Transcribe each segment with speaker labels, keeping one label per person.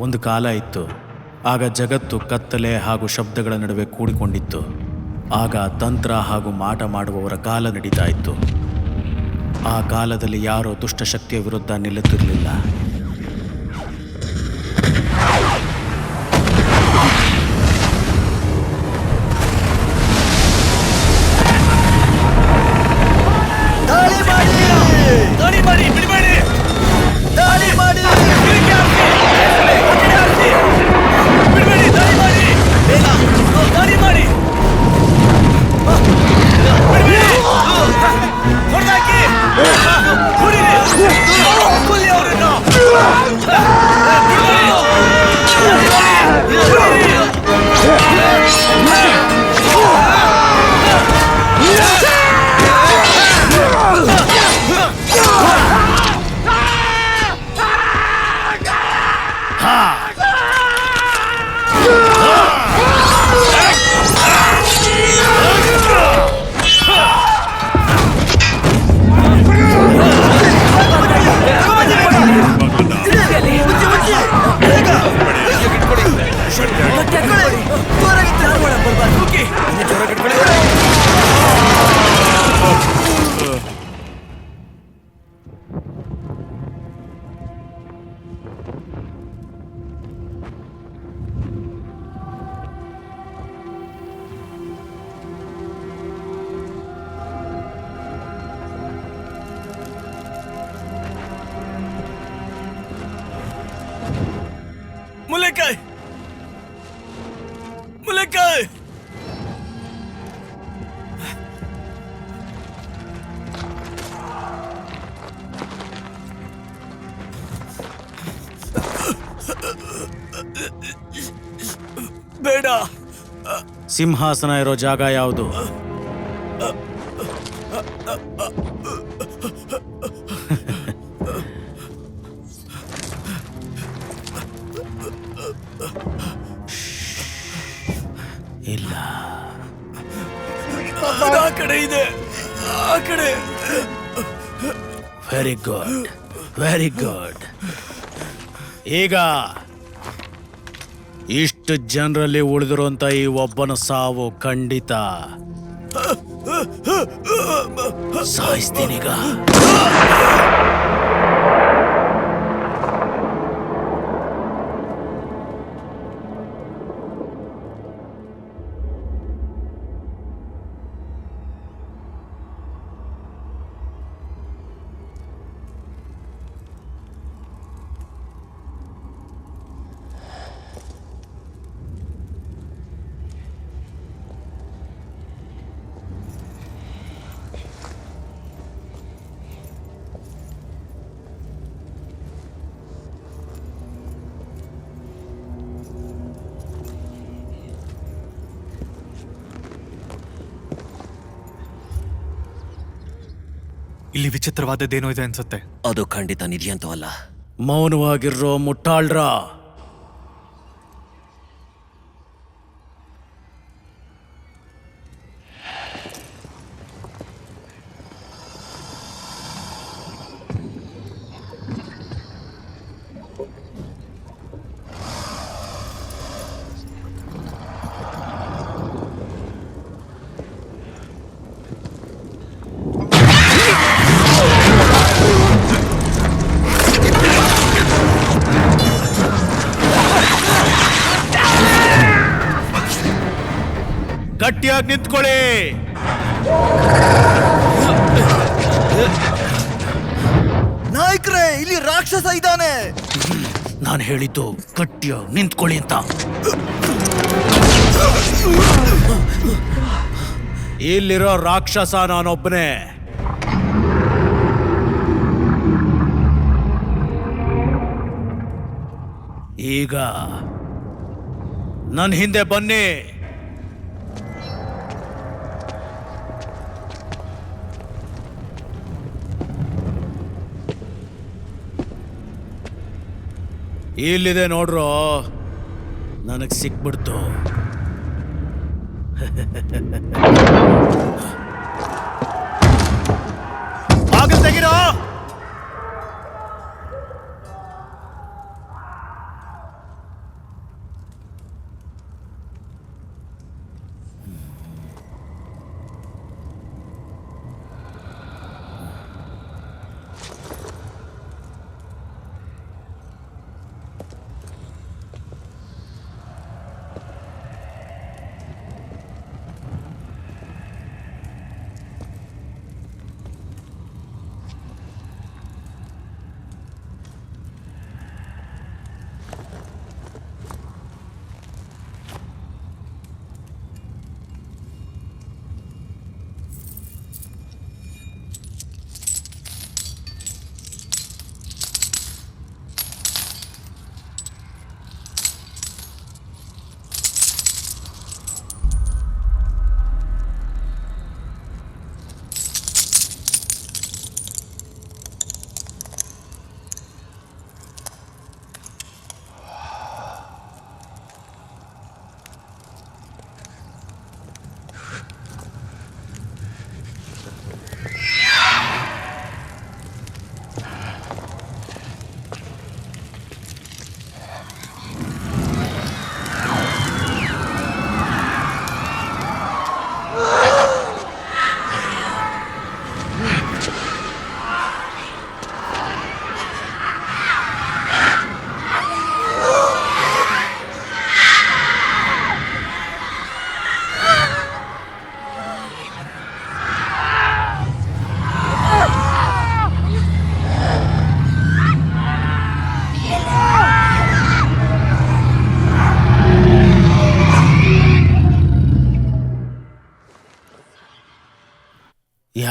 Speaker 1: ಒಂದು ಕಾಲ ಇತ್ತು. ಆಗ ಜಗತ್ತು ಕತ್ತಲೆ ಹಾಗೂ ಶಬ್ದಗಳ ನಡುವೆ ಕೂಡಿಕೊಂಡಿತ್ತು. ಆಗ ತಂತ್ರ ಹಾಗೂ ಮಾಟ ಮಾಡುವವರ ಕಾಲ ನಡೀತಾ ಇತ್ತು. ಆ ಕಾಲದಲ್ಲಿ ಯಾರೋ ದುಷ್ಟಶಕ್ತಿಯ ವಿರುದ್ಧ ನಿಲ್ಲುತ್ತಿರಲಿಲ್ಲ.
Speaker 2: ಮುಲೆಕಾಯ್ ಮುಲೆಕಾಯ್ ಬೇಡ.
Speaker 1: ಸಿಂಹಾಸನ ಇರೋ ಜಾಗ ಯಾವುದು? ಇಲ್ಲ,
Speaker 2: ಆ ಕಡೆ ಇದೆ, ಆ ಕಡೆ.
Speaker 1: Very good, very good. ಈಗ ಇಷ್ಟು ಜನರಲ್ಲಿ ಉಳಿದಿರುವಂತ ಈ ಒಬ್ಬನ ಸಾವು ಖಂಡಿತ. ಸಾಯಿಸ್ತೀನೀಗ.
Speaker 3: ಇಲ್ಲಿ ವಿಚಿತ್ರವಾದದ್ದೇನೋ ಇದೆ ಅನ್ಸುತ್ತೆ.
Speaker 4: ಅದು ಖಂಡಿತ ನಿಧಿ ಅಂತೂ ಅಲ್ಲ.
Speaker 1: ಮೌನವಾಗಿರೋ ಮುಟ್ಟಾಳ್ರ. ಗಟ್ಟಿಯಾಗಿ ನಿಂತ್ಕೊಳ್ಳಿ.
Speaker 2: ನಾಯಕ್ರೇ, ಇಲ್ಲಿ ರಾಕ್ಷಸ ಇದ್ದಾನೆ.
Speaker 1: ನಾನು ಹೇಳಿದ್ದು ಗಟ್ಟಿಯಾಗಿ ನಿಂತ್ಕೊಳ್ಳಿ ಅಂತ. ಇಲ್ಲಿರೋ ರಾಕ್ಷಸ ನಾನೊಬ್ಬನೇ. ಈಗ ನನ್ನ ಹಿಂದೆ ಬನ್ನಿ. ಇಲ್ಲಿದೆ ನೋಡ್ರೋ, ನನಗೆ ಸಿಕ್ಬಿಡ್ತು. ಬಾಗಿಲು ತೆಗಿರೋ.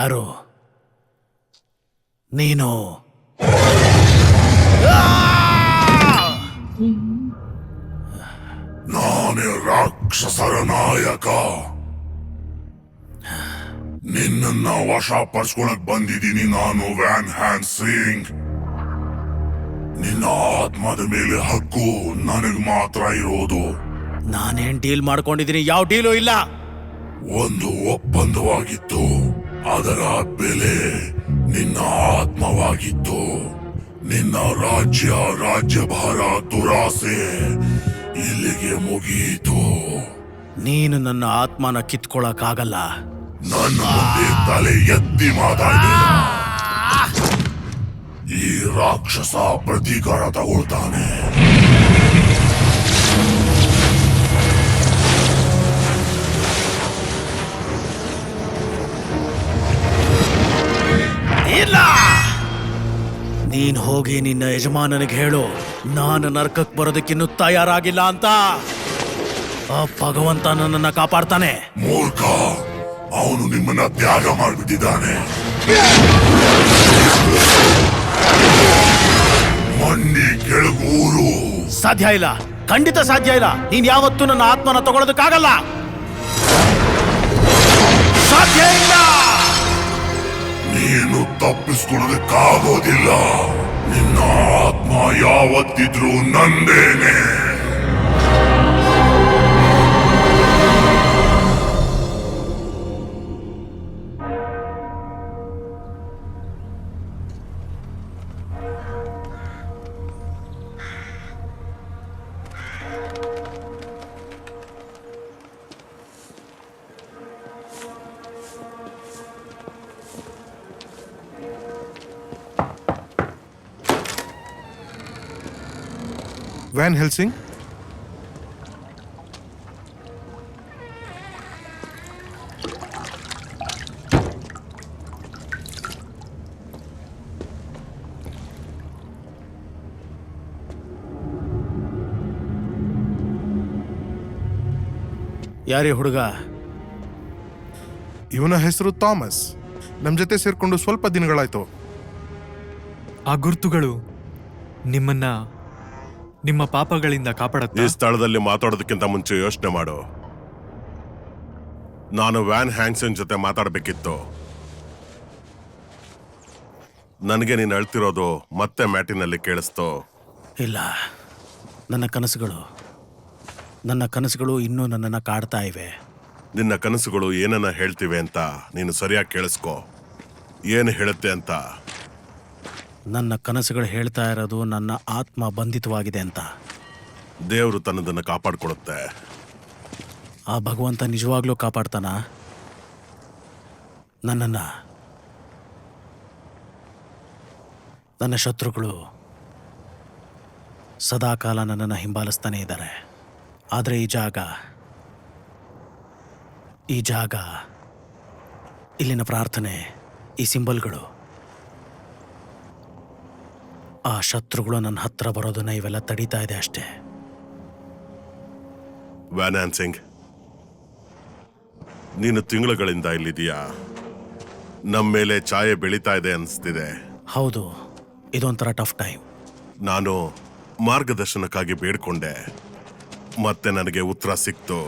Speaker 1: ಯಾರು ನೀನು?
Speaker 5: ನಾನೇ ರಾಕ್ಷಸರ ನಾಯಕ. ನಿನ್ನನ್ನ ವಶಪಡಿಸ್ಕೊಳಕ್ ಬಂದಿದ್ದೀನಿ ನಾನು, ವ್ಯಾನ್ ಹ್ಯಾನ್ಸಿಂಗ್. ನಿನ್ನ ಆತ್ಮದ ಮೇಲೆ ಹಕ್ಕು ನನಗ್ ಮಾತ್ರ ಇರೋದು.
Speaker 1: ನಾನೇನ್ ಡೀಲ್ ಮಾಡ್ಕೊಂಡಿದ್ದೀನಿ? ಯಾವ ಡೀಲು ಇಲ್ಲ.
Speaker 5: ಒಂದು ಒಪ್ಪಂದವಾಗಿತ್ತು, ಅದರ ಬೆಲೆ ನಿನ್ನ ಆತ್ಮವಾಗಿತ್ತು. ನಿನ್ನ ರಾಜ್ಯಭಾರ ದುರಾಸೆ ಇಲ್ಲಿಗೆ ಮುಗಿಯಿತು.
Speaker 1: ನೀನು ನನ್ನ ಆತ್ಮನ ಕಿತ್ಕೊಳಕ್ಕಾಗಲ್ಲ.
Speaker 5: ನನ್ನ ಮುಂದೆ ತಲೆ ಎತ್ತಿ ಮಾತಾಡಿ. ಈ ರಾಕ್ಷಸ ಪ್ರತೀಕಾರ ತಗೊಳ್ತಾನೆ.
Speaker 1: ಇಲ್ಲ, ನೀನ್ ಹೋಗಿ ನಿನ್ನ ಯಜಮಾನನಿಗೆ ಹೇಳು, ನಾನು ನರಕಕ್ಕೆ ಬರೋದಕ್ಕಿನ್ನೂ ತಯಾರಾಗಿಲ್ಲ ಅಂತ. ಆ ಭಗವಂತ ನನ್ನನ್ನ ಕಾಪಾಡ್ತಾನೆ.
Speaker 5: ಮೂರ್ಖ, ಅವನು ನಿಮ್ಮನ್ನ ತ್ಯಾಗ ಮಾಡಿಬಿಟ್ಟಿದ್ದಾನೆ. ಮಂಡಿ ಕೆಳಗೂರು.
Speaker 1: ಸಾಧ್ಯ ಇಲ್ಲ, ಖಂಡಿತ ಸಾಧ್ಯ ಇಲ್ಲ. ನೀನ್ ಯಾವತ್ತೂ ನನ್ನ ಆತ್ಮನ ತಗೊಳ್ಳೋದಕ್ಕಾಗಲ್ಲ. ಸಾಧ್ಯ ಇಲ್ಲ.
Speaker 5: ನೀನು ತಪ್ಪಿಸ್ಕೊಳ್ಳೋದಕ್ಕಾಗೋದಿಲ್ಲ. ನಿನ್ನ ಆತ್ಮ ಯಾವತ್ತಿದ್ರೂ ನಂದೇನೆ.
Speaker 6: ವ್ಯಾನ್ ಹೆಲ್ಸಿಂಗ್,
Speaker 1: ಯಾರೇ ಹುಡುಗ?
Speaker 6: ಇವನ ಹೆಸರು ಥಾಮಸ್. ನಮ್ ಜೊತೆ ಸೇರ್ಕೊಂಡು ಸ್ವಲ್ಪ ದಿನಗಳಾಯ್ತು.
Speaker 3: ಆ ಗುರುತುಗಳು ನಿಮ್ಮನ್ನ ನಿಮ್ಮ ಪಾಪಗಳಿಂದ
Speaker 7: ಈ
Speaker 3: ಕಾಪಾಡುತ್ತೆ.
Speaker 7: ಸ್ಥಳದಲ್ಲಿ ಮಾತಾಡೋದಕ್ಕಿಂತ ಮುಂಚೆ ಯೋಚನೆ ಮಾಡು. ನಾನು ವ್ಯಾನ್ ಹ್ಯಾಂಗ್ಸನ್ ಜೊತೆ ಮಾತಾಡಬೇಕಿತ್ತು. ನನಗೆ ನೀನು ಅಳ್ತಿರೋದು ಮತ್ತೆ ಮ್ಯಾಟಿನಲ್ಲಿ ಕೇಳಿಸ್ತು.
Speaker 1: ಇಲ್ಲ, ನನ್ನ ಕನಸುಗಳು ಇನ್ನೂ ನನ್ನನ್ನು ಕಾಡ್ತಾ ಇವೆ.
Speaker 7: ನಿನ್ನ ಕನಸುಗಳು ಏನನ್ನ ಹೇಳ್ತಿವೆ ಅಂತ ನೀನು ಸರಿಯಾಗಿ ಕೇಳಿಸ್ಕೊ. ಏನು ಹೇಳುತ್ತೆ ಅಂತ.
Speaker 1: ನನ್ನ ಕನಸುಗಳು ಹೇಳ್ತಾ ಇರೋದು ನನ್ನ ಆತ್ಮ ಬಂಧಿತವಾಗಿದೆ ಅಂತ.
Speaker 7: ದೇವರು ತನ್ನದನ್ನು ಕಾಪಾಡ್ಕೊಳುತ್ತೆ.
Speaker 1: ಆ ಭಗವಂತ ನಿಜವಾಗ್ಲೂ ಕಾಪಾಡ್ತಾನ ನನ್ನನ್ನು? ನನ್ನ ಶತ್ರುಗಳು ಸದಾಕಾಲ ನನ್ನನ್ನು ಹಿಂಬಾಲಿಸ್ತಾನೆ ಇದ್ದಾರೆ. ಆದರೆ ಈ ಜಾಗ, ಇಲ್ಲಿನ ಪ್ರಾರ್ಥನೆ, ಈ ಸಿಂಬಲ್ಗಳು, ಆ ಶತ್ರುಗಳು ನನ್ನ ಹತ್ರ ಬರೋದನ್ನ ಇವೆಲ್ಲ ತಡೀತಾ ಇದೆ ಅಷ್ಟೇ.
Speaker 7: ವ್ಯಾನ್ ಹ್ಯಾನ್ಸಿಂಗ್, ನೀನು ತಿಂಗಳುಗಳಿಂದ ಇಲ್ಲಿದೀಯಾ. ನಮ್ಮ ಮೇಲೆ ಛಾಯೆ ಬೆಳೀತಾ ಇದೆ ಅನಿಸ್ತಿದೆ.
Speaker 1: ಹೌದು, ಇದೊಂಥರ ಟಫ್ ಟೈಮ್.
Speaker 7: ನಾನು ಮಾರ್ಗದರ್ಶನಕ್ಕಾಗಿ ಬೇಡ್ಕೊಂಡೆ, ಮತ್ತೆ ನನಗೆ ಉತ್ತರ ಸಿಕ್ತು.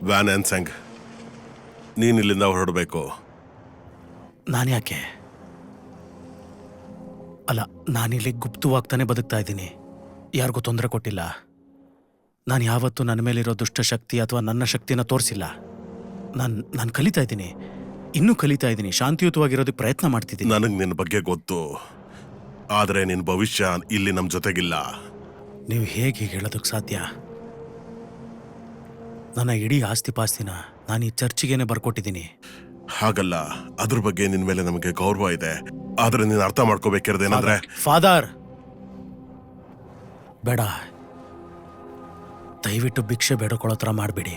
Speaker 7: ವ್ಯಾನ್ ಹ್ಯಾನ್ಸಿಂಗ್, ನೀನು ಇಲ್ಲಿಂದ ಹೊರಡಬೇಕು.
Speaker 1: ನಾನ್ಯಾಕೆ? ಅಲ್ಲ, ನಾನಿಲ್ಲಿ ಗುಪ್ತವಾಗ್ತಾನೆ ಬದುಕ್ತಾ ಇದ್ದೀನಿ. ಯಾರಿಗೂ ತೊಂದರೆ ಕೊಟ್ಟಿಲ್ಲ. ನಾನು ಯಾವತ್ತೂ ನನ್ನ ಮೇಲಿರೋ ದುಷ್ಟಶಕ್ತಿ ಅಥವಾ ನನ್ನ ಶಕ್ತಿನ ತೋರಿಸಿಲ್ಲ. ನಾನು ಕಲಿತಾ ಇದ್ದೀನಿ, ಇನ್ನೂ ಕಲಿತಾ ಇದ್ದೀನಿ. ಶಾಂತಿಯುತವಾಗಿರೋದಕ್ಕೆ ಪ್ರಯತ್ನ ಮಾಡ್ತಿದ್ದೀನಿ.
Speaker 7: ನನಗೆ ನಿನ್ನ ಬಗ್ಗೆ ಗೊತ್ತು, ಆದರೆ ನಿನ್ನ ಭವಿಷ್ಯ ಇಲ್ಲಿ ನಮ್ಮ ಜೊತೆಗಿಲ್ಲ.
Speaker 1: ನೀವು ಹೇಗೆ ಹೇಳೋದಕ್ಕೆ ಸಾಧ್ಯ? ನನ್ನ ಇಡೀ ಆಸ್ತಿ ಪಾಸ್ತಿನ ನಾನು ಈ ಚರ್ಚಿಗೇನೆ ಬರ್ಕೊಟ್ಟಿದ್ದೀನಿ.
Speaker 7: ಹಾಗಲ್ಲ, ಅದ್ರ ಬಗ್ಗೆ ನಿನ್ನ ಮೇಲೆ ನಮಗೆ ಗೌರವ ಇದೆ. ಆದ್ರೆ ನೀನು ಅರ್ಥ ಮಾಡ್ಕೋಬೇಕಿರೋದೇನಂದ್ರೆ,
Speaker 1: ಫಾದರ್, ಬೇಡ, ದಯವಿಟ್ಟು ಭಿಕ್ಷೆ ಬೇಡ್ಕೊಳ್ಳೋ ಥರ ಮಾಡಬೇಡಿ.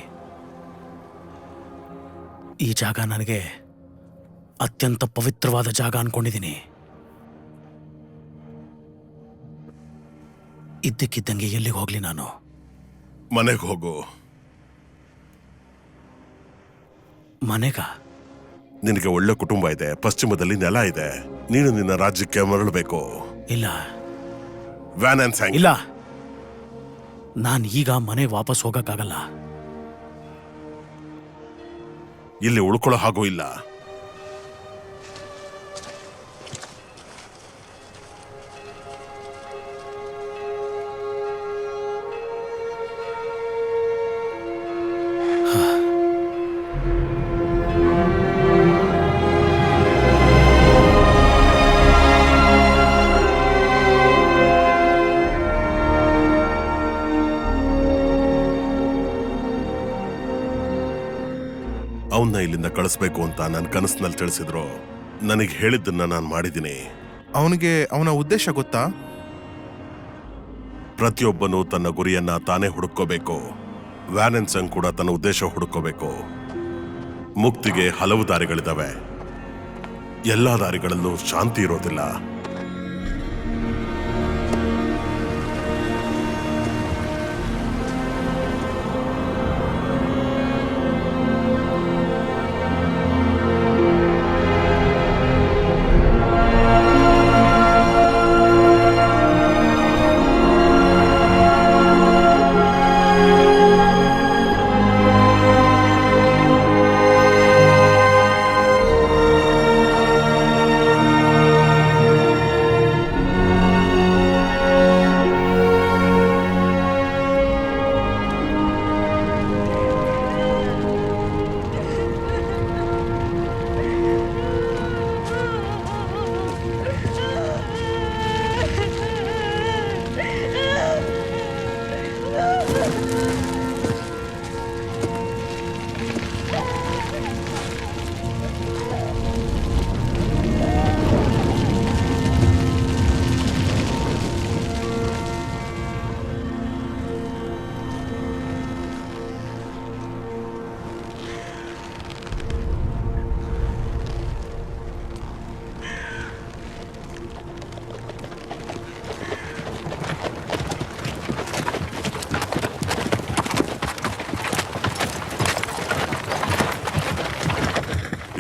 Speaker 1: ಈ ಜಾಗ ನನಗೆ ಅತ್ಯಂತ ಪವಿತ್ರವಾದ ಜಾಗ ಅನ್ಕೊಂಡಿದ್ದೀನಿ. ಇದ್ದಕ್ಕಿದ್ದಂಗೆ ಎಲ್ಲಿಗೆ ಹೋಗ್ಲಿ ನಾನು?
Speaker 7: ಮನೆಗೆ ಹೋಗು.
Speaker 1: ಮನೆಗ?
Speaker 7: ನಿನಗೆ ಒಳ್ಳೆ ಕುಟುಂಬ ಇದೆ, ಪಶ್ಚಿಮದಲ್ಲಿ ನೆಲ ಇದೆ. ನೀನು ನಿನ್ನ ರಾಜ್ಯಕ್ಕೆ ಮರಳಬೇಕು.
Speaker 1: ಇಲ್ಲ
Speaker 7: ವ್ಯಾನ್ ಆ್ಯಂಡ್ ಸ್ಯಾಂಗ್.
Speaker 1: ಇಲ್ಲ, ನಾನು ಈಗ ಮನೆಗೆ ವಾಪಸ್ ಹೋಗಕ್ಕಾಗಲ್ಲ.
Speaker 7: ಇಲ್ಲಿ ಉಳ್ಕೊಳ್ಳೋ ಹಾಗೂ ಇಲ್ಲ. ಅವನ್ನ ಇಲ್ಲಿಂದ ಕಳಿಸ್ಬೇಕು ಅಂತ ನನ್ನ ಕನಸಿನಲ್ಲಿ ತಿಳಿಸಿದ್ರು. ನನಗೆ ಹೇಳಿದ್ದನ್ನ ನಾನು ಮಾಡಿದ್ದೀನಿ.
Speaker 6: ಅವನಿಗೆ ಅವನ ಉದ್ದೇಶ ಗೊತ್ತಾ?
Speaker 7: ಪ್ರತಿಯೊಬ್ಬನು ತನ್ನ ಗುರಿಯನ್ನ ತಾನೇ ಹುಡುಕೋಬೇಕು. ವ್ಯಾನ್ ಅಂಡ್ ಸಂಗ್ ಕೂಡ ತನ್ನ ಉದ್ದೇಶ ಹುಡುಕೋಬೇಕು. ಮುಕ್ತಿಗೆ ಹಲವು ದಾರಿಗಳಿದಾವೆ. ಎಲ್ಲಾ ದಾರಿಗಳಲ್ಲೂ ಶಾಂತಿ ಇರೋದಿಲ್ಲ.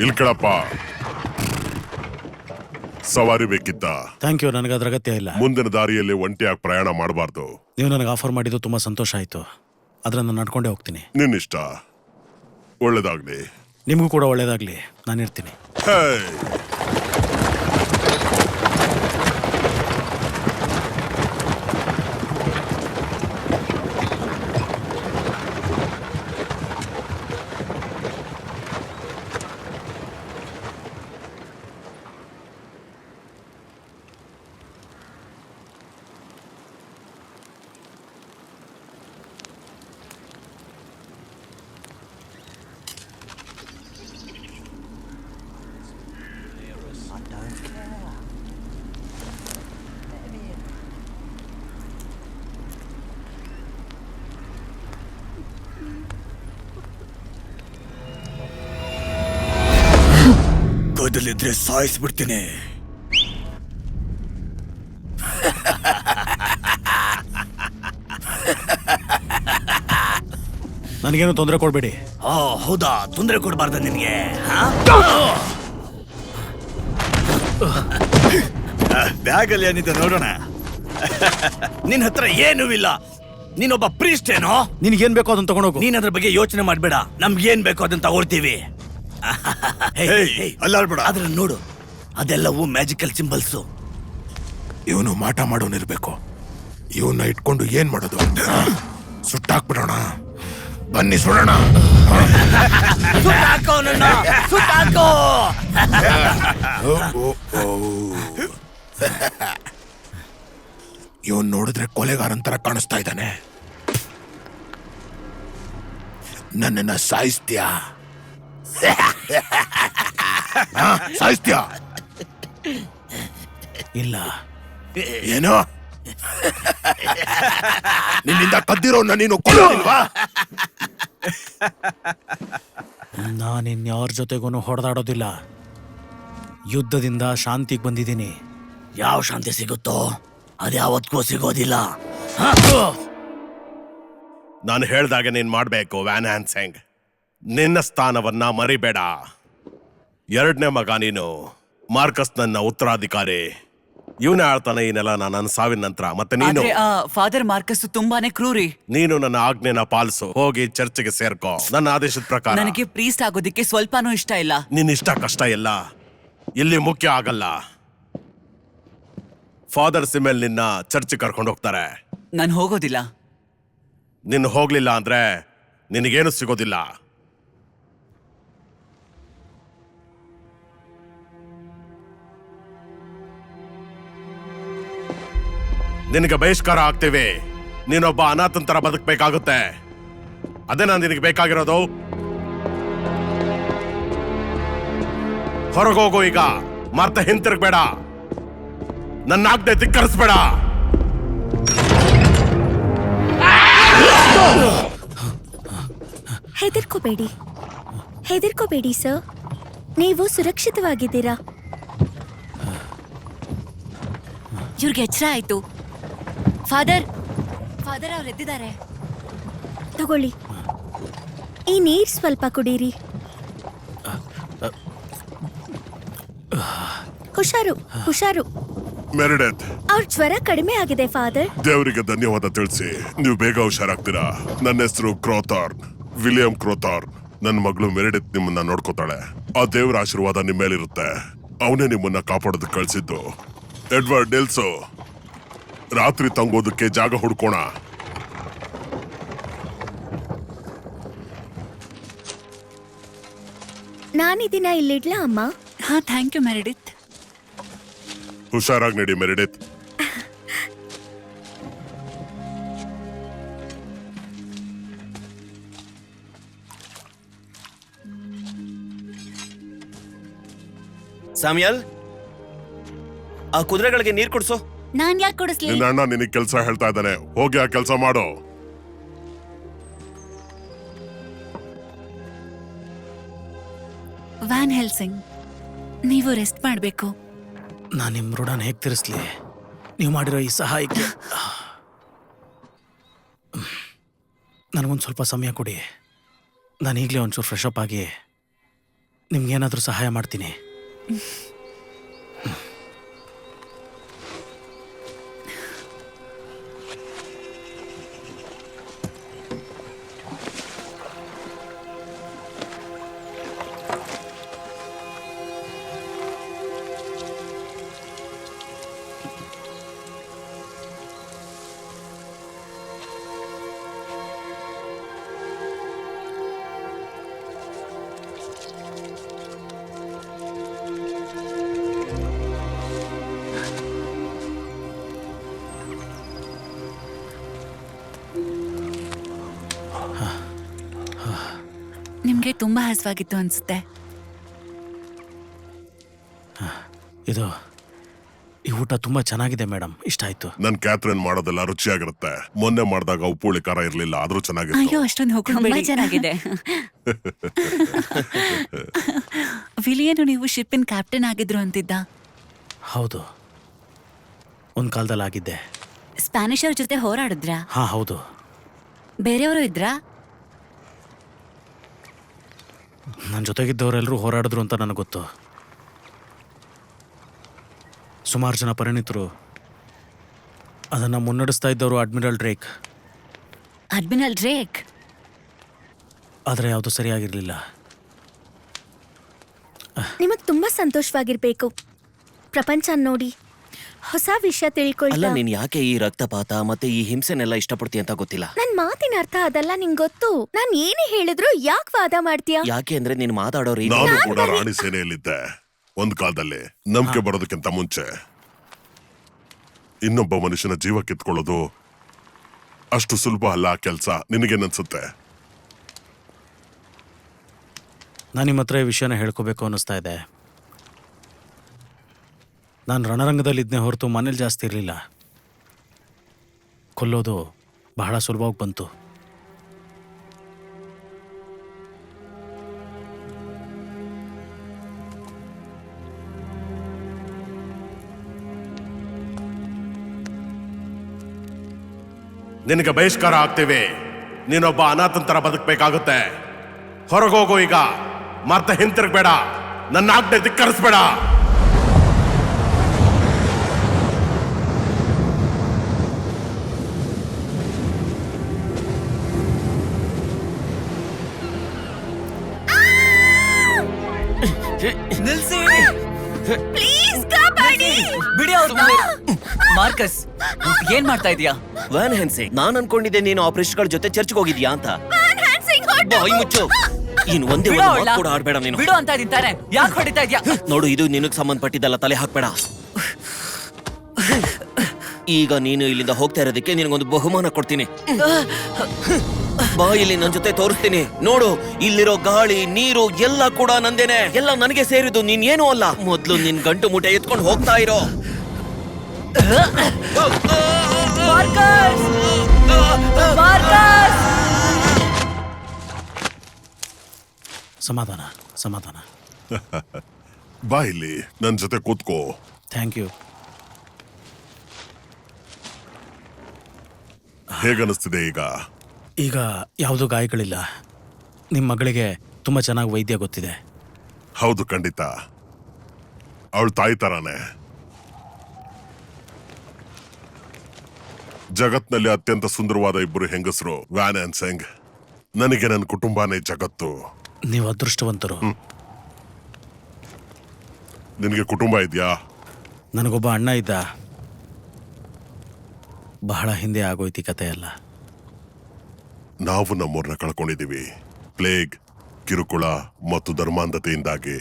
Speaker 7: ಇಲ್ಕಳಪ್ಪ, ಸವಾರಿ ಬೇಕಿತ್ತ?
Speaker 1: ಥ್ಯಾಂಕ್ ಯು, ನನಗೆ ಅದ್ರ ಅಗತ್ಯ ಇಲ್ಲ.
Speaker 7: ಮುಂದಿನ ದಾರಿಯಲ್ಲಿ ಒಂಟಿಯಾಗಿ ಪ್ರಯಾಣ ಮಾಡಬಾರ್ದು.
Speaker 1: ನೀವು ನನಗೆ ಆಫರ್ ಮಾಡಿದ್ದು ತುಂಬಾ ಸಂತೋಷ ಆಯ್ತು. ಆದ್ರೆ ನಾನು ನಡ್ಕೊಂಡೇ ಹೋಗ್ತೀನಿ.
Speaker 7: ನಿನ್ನಿಷ್ಟ. ಒಳ್ಳೇದಾಗ್ಲಿ.
Speaker 1: ನಿಮಗೂ ಕೂಡ ಒಳ್ಳೇದಾಗ್ಲಿ. ನಾನಿರ್ತೀನಿ.
Speaker 7: ಹೇ,
Speaker 2: ಕೂದಲಿದ್ರೆ ಸಾಯಿಸ್ಬಿಡ್ತೀನಿ.
Speaker 1: ನನಗೇನು ತೊಂದರೆ ಕೊಡಬೇಡಿ.
Speaker 2: ಹೌದಾ? ತೊಂದರೆ ಕೊಡಬಾರ್ದ ನಿನಗೆ? ಬ್ಯಾಗಲ್ಲಿ ಏನಿದೆ ನೋಡೋಣ. ನಿನ್ ಹತ್ರ ಏನೂ ಇಲ್ಲ. ನೀನೊಬ್ಬ ಪ್ರೀಸ್ಟ್ ಏನೋ?
Speaker 1: ನಿನಗೇನ್ ಬೇಕೋ ಅದನ್ನ ತಗೊಂಡೋಗು.
Speaker 2: ನೀನ್ ಅದ್ರ ಬಗ್ಗೆ ಯೋಚನೆ ಮಾಡ್ಬೇಡ. ನಮ್ಗೇನ್ ಬೇಕೋ ಅದನ್ನ ತಗೊಳ್ತೀವಿ. ಅಲ್ಲಾಡ್ಬೇಡ. ಅದ್ರ ನೋಡು, ಅದೆಲ್ಲವೂ ಮ್ಯಾಜಿಕಲ್ ಸಿಂಬಲ್ಸು.
Speaker 6: ಇವನು ಮಾಟ ಮಾಡೋನಿರ್ಬೇಕು. ಇವನ್ನ ಇಟ್ಕೊಂಡು ಏನ್ ಮಾಡೋದು? ಸುಟ್ಟಾಕ್ಬಿಡೋಣ. ಬನ್ನಿ ಸುಡೋಣ.
Speaker 2: ಸುಟ್ಟಾಕೋ ನನ್ನ, ಸುಟ್ಟಾಕೋ.
Speaker 6: ಇವನ್ ನೋಡಿದ್ರೆ ಕೊಲೆಗಾರಂತರ ಕಾಣಿಸ್ತಾ ಇದ್ದಾನೆ. ನನ್ನನ್ನ ಸಾಯಿಸ್ತೀಯಾ? ಸಾಯಿಸ್ತೀಯಾ?
Speaker 1: ಇಲ್ಲ.
Speaker 6: ಏನೋ ನಿನ್ನಿಂದ ಕದ್ದಿರೋನ್ನ ನೀನು ಕೊಲ್ಲೋದಿಲ್ವಾ?
Speaker 1: ನಾನಿನ್ಯಾರ ಜೊತೆಗೂ ಹೊಡೆದಾಡೋದಿಲ್ಲ. ಯುದ್ಧದಿಂದ ಶಾಂತಿಗೆ ಬಂದಿದ್ದೀನಿ.
Speaker 2: ಯಾವ ಶಾಂತಿ ಸಿಗುತ್ತೋ ಅದ್ಯಾವತ್ತಿಗೂ ಸಿಗೋದಿಲ್ಲ.
Speaker 7: ನಾನು ಹೇಳ್ದಾಗ ನೀನ್ ಮಾಡ್ಬೇಕು ವ್ಯಾನ್ ಹ್ಯಾನ್ ಸೆಂಗ್. ನಿನ್ನ ಸ್ಥಾನವನ್ನ ಮರಿಬೇಡ. ಎರಡನೇ ಮಗ ನೀನು. ಮಾರ್ಕಸ್ ನನ್ನ ಉತ್ತರಾಧಿಕಾರಿ. ಇವನೇ ಆಳ್ತಾನೆ ಈ ನೆಲ ನನ್ನ ಸಾವಿನ ನಂತರ. ಮತ್ತೆ ನೀನು
Speaker 8: ಆದ್ರೆ ಫಾದರ್ ಮಾರ್ಕಸ್ ತುಂಬಾನೇ ಕ್ರೂರಿ.
Speaker 7: ನೀನು ನನ್ನ ಆಜ್ಞೆನ ಪಾಲಿಸು. ಹೋಗಿ ಚರ್ಚ್ಗೆ ಸೇರ್ಕೋ ನನ್ನ ಆದೇಶದ ಪ್ರಕಾರ.
Speaker 8: ನನಗೆ ಪ್ರೀಸ್ಟ್ ಆಗೋದಿಕ್ಕೆ ಸ್ವಲ್ಪನೂ ಇಷ್ಟ ಇಲ್ಲ.
Speaker 7: ನಿನ್ನ ಇಷ್ಟ ಕಷ್ಟ ಎಲ್ಲ ಇಲ್ಲಿ ಮುಖ್ಯ ಆಗಲ್ಲ. ಫಾದರ್ ಸಿಮೆಲ್ ನಿನ್ನ ಚರ್ಚ್ ಕರ್ಕೊಂಡು ಹೋಗ್ತಾರೆ.
Speaker 8: ನಾನು ಹೋಗೋದಿಲ್ಲ.
Speaker 7: ನಿನ್ನ ಹೋಗ್ಲಿಲ್ಲ ಅಂದ್ರೆ ನಿನಗೇನು ಸಿಗೋದಿಲ್ಲ. ನಿನಗೆ ಬಹಿಷ್ಕಾರ ಆಗ್ತೇವೆ. ನೀನೊಬ್ಬ ಅನಾಥನ್ ತರ ಬದುಕಬೇಕಾಗುತ್ತೆ. ಅದೇ ನಾನು ನಿನಗೆ ಬೇಕಾಗಿರೋದು. ಹೊರಗೋಗು ಈಗ. ಮತ್ತೆ ಹಿಂತಿರುಗಬೇಡ. ನನ್ನ ಆಜ್ಞೆ ಧಿಕ್ಕರಿಸ್ಬೇಡ.
Speaker 9: ಹೆದರ್ಕೋಬೇಡಿ ಸರ್, ನೀವು ಸುರಕ್ಷಿತವಾಗಿದ್ದೀರಾ.
Speaker 10: ಇವ್ರಿಗೆ ಎಚ್ಚರ ಆಯ್ತು. ಫಾದರ್ ಅವ್ರು ಎದ್ದಿದ್ದಾರೆ.
Speaker 9: ತಗೊಳ್ಳಿ, ಈ ನೀರ್ ಸ್ವಲ್ಪ ಕುಡೀರಿ. ಹುಷಾರು.
Speaker 5: ಮೆರಿಡೆತ್,
Speaker 9: ಅವ್ರ ಜ್ವರ ಕಡಿಮೆ ಆಗಿದೆ ಫಾದರ್.
Speaker 5: ದೇವರಿಗೆ ಧನ್ಯವಾದ ತಿಳಿಸಿ. ನೀವು ಬೇಗ ಹುಷಾರಾಗ್ತೀರಾ. ನನ್ನ ಹೆಸರು ಕ್ರೋಥಾರ್ನ್, ವಿಲಿಯಂ ಕ್ರೋಥಾರ್ನ್. ನನ್ನ ಮಗಳು ಮೆರಿಡೆತ್ ನಿಮ್ಮನ್ನ ನೋಡ್ಕೋತಾಳೆ. ಆ ದೇವರ ಆಶೀರ್ವಾದ ನಿಮ್ಮ ಮೇಲಿರುತ್ತೆ. ಅವನೇ ನಿಮ್ಮನ್ನ ಕಾಪಾಡೋದಕ್ಕೆ ಕಳಿಸಿದ್ದು. ಎಡ್ವರ್ಡ್ ನಿಲ್ಸು. ರಾತ್ರಿ ತಂಗೋದಕ್ಕೆ ಜಾಗ ಹುಡ್ಕೋಣ.
Speaker 9: ನಾನಿದಿನ ಇಲ್ಲಿಡ್ಲಾ ಅಮ್ಮ?
Speaker 10: ಹಾ, ಥ್ಯಾಂಕ್ ಯು ಮೆರಿಡಿತ್.
Speaker 5: ಹುಷಾರಾಗಿ ನಡಿ ಮೆರಿಡೆತ್.
Speaker 4: ಸಾಮ್ಯಲ್, ಆ ಕುದುರೆಗಳಿಗೆ ನೀರು ಕುಡ್ಸು.
Speaker 10: ನಾನ್ ಯಾಕೆ ಕೊಡಿಸ್ಲಿ?
Speaker 5: ನಿನ್ನ ಅಣ್ಣ ನಿನಗೆ ಕೆಲಸ ಹೇಳ್ತಾ ಇದ್ದಾನೆ. ಹೋಗಿ ಆ ಕೆಲಸ ಮಾಡು.
Speaker 10: ವ್ಯಾನ್ ಹೆಲ್ಸಿಂಗ್, ನೀವು ರೆಸ್ಟ್ ಮಾಡಬೇಕು.
Speaker 1: ನಾನು ನಿಮ್ಮ ಋಣನ ಹೇಗೆ ತೀರಿಸ್ಲಿ? ನೀವು ಮಾಡಿರೋ ಈ ಸಹಾಯಕ್ಕೆ ನನಗೊಂದು ಸ್ವಲ್ಪ ಸಮಯ ಕೊಡಿ. ನಾನು ಈಗಲೇ ಒಂಚೂರು ಫ್ರೆಶ್ ಅಪ್ ಆಗಿ ನಿಮ್ಗೇನಾದರೂ ಸಹಾಯ ಮಾಡ್ತೀನಿ.
Speaker 10: ನಿಮ್ಗೆ ತುಂಬಾ ಹಸುವಾಗಿತ್ತು ಅನ್ಸುತ್ತೆ.
Speaker 1: ಈ ಊಟ ತುಂಬಾ ಚೆನ್ನಾಗಿದೆ ಮೇಡಮ್, ಇಷ್ಟ ಆಯ್ತು.
Speaker 5: ನನ್ ಕ್ಯಾಥರಿನ್ ಮಾಡೋದೆಲ್ಲ ರುಚಿಯಾಗಿರುತ್ತೆ. ಮೊನ್ನೆ ಮಾಡಿದಾಗ ಉಪ್ಪುಳಿ ಖಾರ ಇರ್ಲಿಲ್ಲ, ಆದ್ರೂ ಚೆನ್ನಾಗಿತ್ತು.
Speaker 10: ಅಯ್ಯೋ, ಅಷ್ಟೊಂದು ಹೋಗ್ಬೇಡಿ. ಚೆನ್ನಾಗಿದೆ. ವಿಲಿಯನು ನೀವು ಶಿಪ್ಪಿನ ಕ್ಯಾಪ್ಟನ್ ಆಗಿದ್ರು ಅಂತಿದ್ದ.
Speaker 1: ಹೌದು, ಒಂದು ಕಾಲದಲ್ಲಿ ಆಗಿದ್ದೆ.
Speaker 10: ಸ್ಪ್ಯಾನಿಷ್ ಅವ್ರ ಜೊತೆ ಹೋರಾಡಿದ್ರಾ?
Speaker 1: ಹಾ ಹೌದು.
Speaker 10: ಬೇರೆಯವರು ಇದ್ರಾ?
Speaker 1: ನನ್ನ ಜೊತೆಗಿದ್ದವರೆಲ್ಲರೂ ಹೋರಾಡಿದ್ರು ಅಂತ ನನಗೆ ಗೊತ್ತು. ಸುಮಾರು ಜನ ಪರಿಣಿತರು. ಅದನ್ನು ಮುನ್ನಡೆಸ್ತಾ ಇದ್ದವರು ಅಡ್ಮಿರಲ್ ಡ್ರೇಕ್. ಆದರೆ ಯಾವುದು ಸರಿಯಾಗಿರಲಿಲ್ಲ.
Speaker 9: ನಿಮಗ್ ತುಂಬಾ ಸಂತೋಷವಾಗಿರ್ಬೇಕು. ಪ್ರಪಂಚ ನೋಡಿ, ಹೊಸ ವಿಷಯ
Speaker 4: ಅಲ್ಲ,
Speaker 9: ತಿಳ್ಕೊಳ್ತಾ.
Speaker 4: ನೀನ್ ಯಾಕೆ ಈ ರಕ್ತಪಾತ ಮತ್ತೆ ಈ ಹಿಂಸೆನೆಲ್ಲ ಇಷ್ಟಪಡ್ತೀಯ ಅಂತ ಗೊತ್ತಿಲ್ಲ.
Speaker 9: ನನ್ ಮಾತಿನ ಅರ್ಥ ಅದಲ್ಲ, ನಿಂಗ್ ಗೊತ್ತು. ನಾನ್ ಏನೇ ಹೇಳಿದ್ರು ಯಾಕೆ ವಾದ ಮಾಡ್ತೀಯಾ?
Speaker 4: ಯಾಕೆ ಅಂದ್ರೆ ನೀನ್ ಮಾತಾಡೋ ರೀತಿ.
Speaker 5: ನಾನು ಕೂಡ ರಾಣಿ ಸೇನೆಯಲ್ಲಿದ್ದೆ ಒಂದ್ ಕಾಲದಲ್ಲಿ. ನಂಬಿಕೆ ಬರೋದಕ್ಕಿಂತ ಮುಂಚೆ ಇನ್ನೊಬ್ಬ ಮನುಷ್ಯನ ಜೀವ ಕಿತ್ಕೊಳ್ಳೋದು ಅಷ್ಟು ಸುಲಭ ಅಲ್ಲ ಆ ಕೆಲ್ಸ. ನಿನಗೇನನ್ಸುತ್ತೆ?
Speaker 1: ನಾನು ನಿಮ್ಮ ಹತ್ರ ಈ ವಿಷಯನ ಹೇಳ್ಕೋಬೇಕು ಅನ್ನಿಸ್ತಾ ಇದೆ. ನಾನು ರಣರಂಗದಲ್ಲಿದ್ದೇ ಹೊರತು ಮನೇಲಿ ಜಾಸ್ತಿ ಇರಲಿಲ್ಲ. ಕೊಲ್ಲೋದು ಬಹಳ ಸುಲಭವಾಗಿ ಬಂತು.
Speaker 7: ನಿನಗೆ ಬಹಿಷ್ಕಾರ ಆಗ್ತೇವೆ. ನೀನೊಬ್ಬ ಅನಾಥನ್ ತರ ಬದುಕಬೇಕಾಗುತ್ತೆ. ಹೊರಗೋಗು ಈಗ. ಮತ್ತೆ ಹಿಂತಿರುಗಬೇಡ.
Speaker 5: ನನ್ನ ಆಜ್ಞೆ ಧಿಕ್ಕರಿಸ್ಬೇಡ.
Speaker 8: ನಿಲ್ಸಿ,
Speaker 9: ಪ್ಲೀಸ್ ಕಾಪಾಡಿ.
Speaker 8: ಬಿಡಿ ಅವ್ರನ್ನ. ಮಾರ್ಕಸ್, ಏನ್ ಮಾಡ್ತಾ ಇದೀಯಾ?
Speaker 4: ವ್ಯಾನ್ ಹೆನ್ಸಿಂಗ್, ನಾನ್ ಅನ್ಕೊಂಡಿದ್ದೆ ನೀನು ಆ ಪ್ರಿಸ್ಟ್ಗಳ ಜೊತೆ ಚರ್ಚ್ಗೆ ಹೋಗಿದ್ಯಾ ಅಂತ.
Speaker 9: ವ್ಯಾನ್ ಹ್ಯಾನ್ಸಿಂಗ್ ಹೊರಟು.
Speaker 4: ಬಾಯ್ ಮುಚ್ಚು. ಇನ್ ಒಂದೇ
Speaker 8: ಬಿಡು
Speaker 4: ಒಂದು
Speaker 8: ಅವ್ಳ್ನ.
Speaker 4: ಮಾತು ಕೂಡ ಆಡ್ಬೇಡ ನೀನು.
Speaker 8: ಬಿಡು ಅಂತ ಇದ್ದಾನೆ. ಯಾಕೆ ಹೊಡಿತಾ ಇದ್ಯಾ?
Speaker 4: ನೋಡು, ಇದು ನಿನಗ್ ಸಂಬಂಧಪಟ್ಟಿದ್ದಲ್ಲ, ತಲೆ ಹಾಕ್ಬೇಡ. ಈಗ ನೀನು ಇಲ್ಲಿಂದ ಹೋಗ್ತಾ ಇರೋದಕ್ಕೆ ನಿನಗೊಂದು ಬಹುಮಾನ ಕೊಡ್ತೀನಿ. ಬಾ, ಇಲ್ಲಿ ನನ್ ಜೊತೆ ತೋರಿಸ್ತೀನಿ. ನೋಡು, ಇಲ್ಲಿರೋ ಗಾಳಿ ನೀರು ಎಲ್ಲ ಕೂಡ ನಂದೇನೆ, ಎಲ್ಲ ನನಗೆ ಸೇರಿದ್ದು, ನೀನ್ ಏನೂ ಅಲ್ಲ. ಮೊದ್ಲು ನಿನ್ ಗಂಟು ಮುಟೆ ಎತ್ಕೊಂಡು ಹೋಗ್ತಾ ಇರೋ.
Speaker 8: ಮಾರ್ಕಸ್! ಮಾರ್ಕಸ್!
Speaker 1: ಸಮಾಧಾನ, ಸಮಾಧಾನ.
Speaker 5: ಬಾ ಇಲ್ಲಿ ನನ್ ಜೊತೆ ಕೂತ್ಕೋ.
Speaker 1: Thank you.
Speaker 5: ಹೇಗನಿಸ್ತಿದೆ ಈಗ?
Speaker 1: ಈಗ ಯಾವುದೂ ಗಾಯಗಳಿಲ್ಲ. ನಿಮ್ಮ ಮಗಳಿಗೆ ತುಂಬ ಚೆನ್ನಾಗಿ ವೈದ್ಯ ಗೊತ್ತಿದೆ.
Speaker 5: ಹೌದು, ಖಂಡಿತ. ಅವಳು ತಾಯಿ ತರಾನೆ. ಜಗತ್ನಲ್ಲಿ ಅತ್ಯಂತ ಸುಂದರವಾದ ಇಬ್ಬರು ಹೆಂಗಸರು ವ್ಯಾನ್ ಅಂಡ್ ಸೆಂಗ್. ನನಗೆ ನನ್ನ ಕುಟುಂಬನೇ ಜಗತ್ತು.
Speaker 1: ನೀವು ಅದೃಷ್ಟವಂತರು.
Speaker 5: ನಿನಗೆ ಕುಟುಂಬ ಇದೆಯಾ?
Speaker 1: ನನಗೊಬ್ಬ ಅಣ್ಣ ಇದ್ದ. ಬಹಳ ಹಿಂದೆ ಆಗೋಯ್ತು ಈ ಕತೆ ಎಲ್ಲ.
Speaker 5: ನಾವು ನಮ್ಮೂರನ್ನ ಕಳ್ಕೊಂಡಿದ್ದೀವಿ. ಪ್ಲೇಗ್, ಕಿರುಕುಳ ಮತ್ತು ಧರ್ಮಾಂಧತೆಯಿಂದಾಗಿ.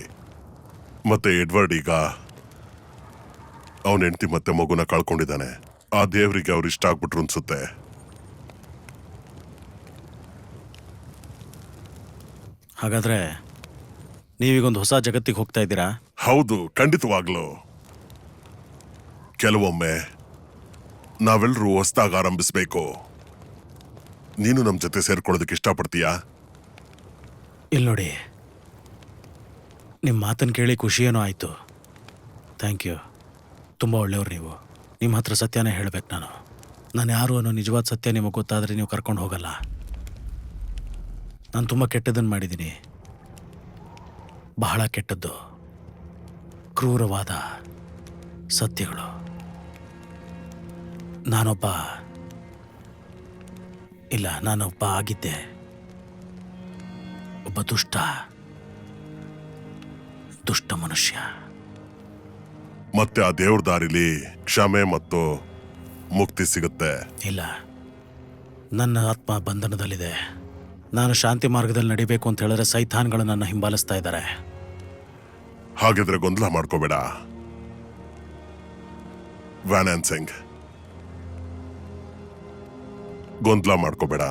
Speaker 5: ಮತ್ತೆ ಎಡ್ವರ್ಡ್ ಈಗ ಅವನ ಹೆಂಡತಿ ಮತ್ತೆ ಮಗುನ ಕಳ್ಕೊಂಡಿದ್ದಾನೆ. ಆ ದೇವರಿಗೆ ಅವ್ರು ಇಷ್ಟ ಆಗ್ಬಿಟ್ರು ಅನ್ಸುತ್ತೆ.
Speaker 1: ಹಾಗಾದ್ರೆ ನೀವೀಗೊಂದು ಹೊಸ ಜಗತ್ತಿಗೆ ಹೋಗ್ತಾ ಇದ್ದೀರಾ?
Speaker 5: ಹೌದು, ಖಂಡಿತವಾಗ್ಲು. ಕೆಲವೊಮ್ಮೆ ನಾವೆಲ್ಲರೂ ಹೊಸದಾಗಿ ಆರಂಭಿಸ್ಬೇಕು. ನೀನು ನಮ್ಮ ಜೊತೆ ಸೇರ್ಕೊಳ್ಳೋದಕ್ಕೆ ಇಷ್ಟಪಡ್ತೀಯಾ?
Speaker 1: ಇಲ್ಲಿ ನೋಡಿ, ನಿಮ್ಮ ಮಾತನ್ನು ಕೇಳಿ ಖುಷಿಯೇನೋ ಆಯಿತು. Thank you. ತುಂಬ ಒಳ್ಳೆಯವ್ರು ನೀವು. ನಿಮ್ಮ ಹತ್ರ ಸತ್ಯನೇ ಹೇಳಬೇಕು. ನಾನು ಯಾರು ಅನ್ನೋ ನಿಜವಾದ ಸತ್ಯ ನಿಮಗೆ ಗೊತ್ತಾದರೆ ನೀವು ಕರ್ಕೊಂಡು ಹೋಗಲ್ಲ. ನಾನು ತುಂಬ ಕೆಟ್ಟದ್ದನ್ನು ಮಾಡಿದ್ದೀನಿ. ಬಹಳ ಕೆಟ್ಟದ್ದು, ಕ್ರೂರವಾದ ಸತ್ಯಗಳು. ನಾನೊಬ್ಬ ಆಗಿದ್ದೆ. ಒಬ್ಬ ದುಷ್ಟ ಮನುಷ್ಯ.
Speaker 5: ಮತ್ತೆ ಆ ದೇವ್ರ ದಾರಿಲಿ ಕ್ಷಮೆ ಮತ್ತು ಮುಕ್ತಿ ಸಿಗುತ್ತೆ.
Speaker 1: ಇಲ್ಲ, ನನ್ನ ಆತ್ಮ ಬಂಧನದಲ್ಲಿದೆ. ನಾನು ಶಾಂತಿ ಮಾರ್ಗದಲ್ಲಿ ನಡಿಬೇಕು ಅಂತ ಹೇಳಿದ್ರೆ ಸೈತಾನ್ಗಳು ನನ್ನ ಹಿಂಬಾಲಿಸ್ತಾ ಇದ್ದಾರೆ.
Speaker 5: ಹಾಗಿದ್ರೆ ಗೊಂದಲ ಮಾಡ್ಕೋಬೇಡ ವ್ಯಾನ್ ಅಂಡ್ ಸೆಂಗ್, ಗೊಂದಲ ಮಾಡ್ಕೋಬೇಡ.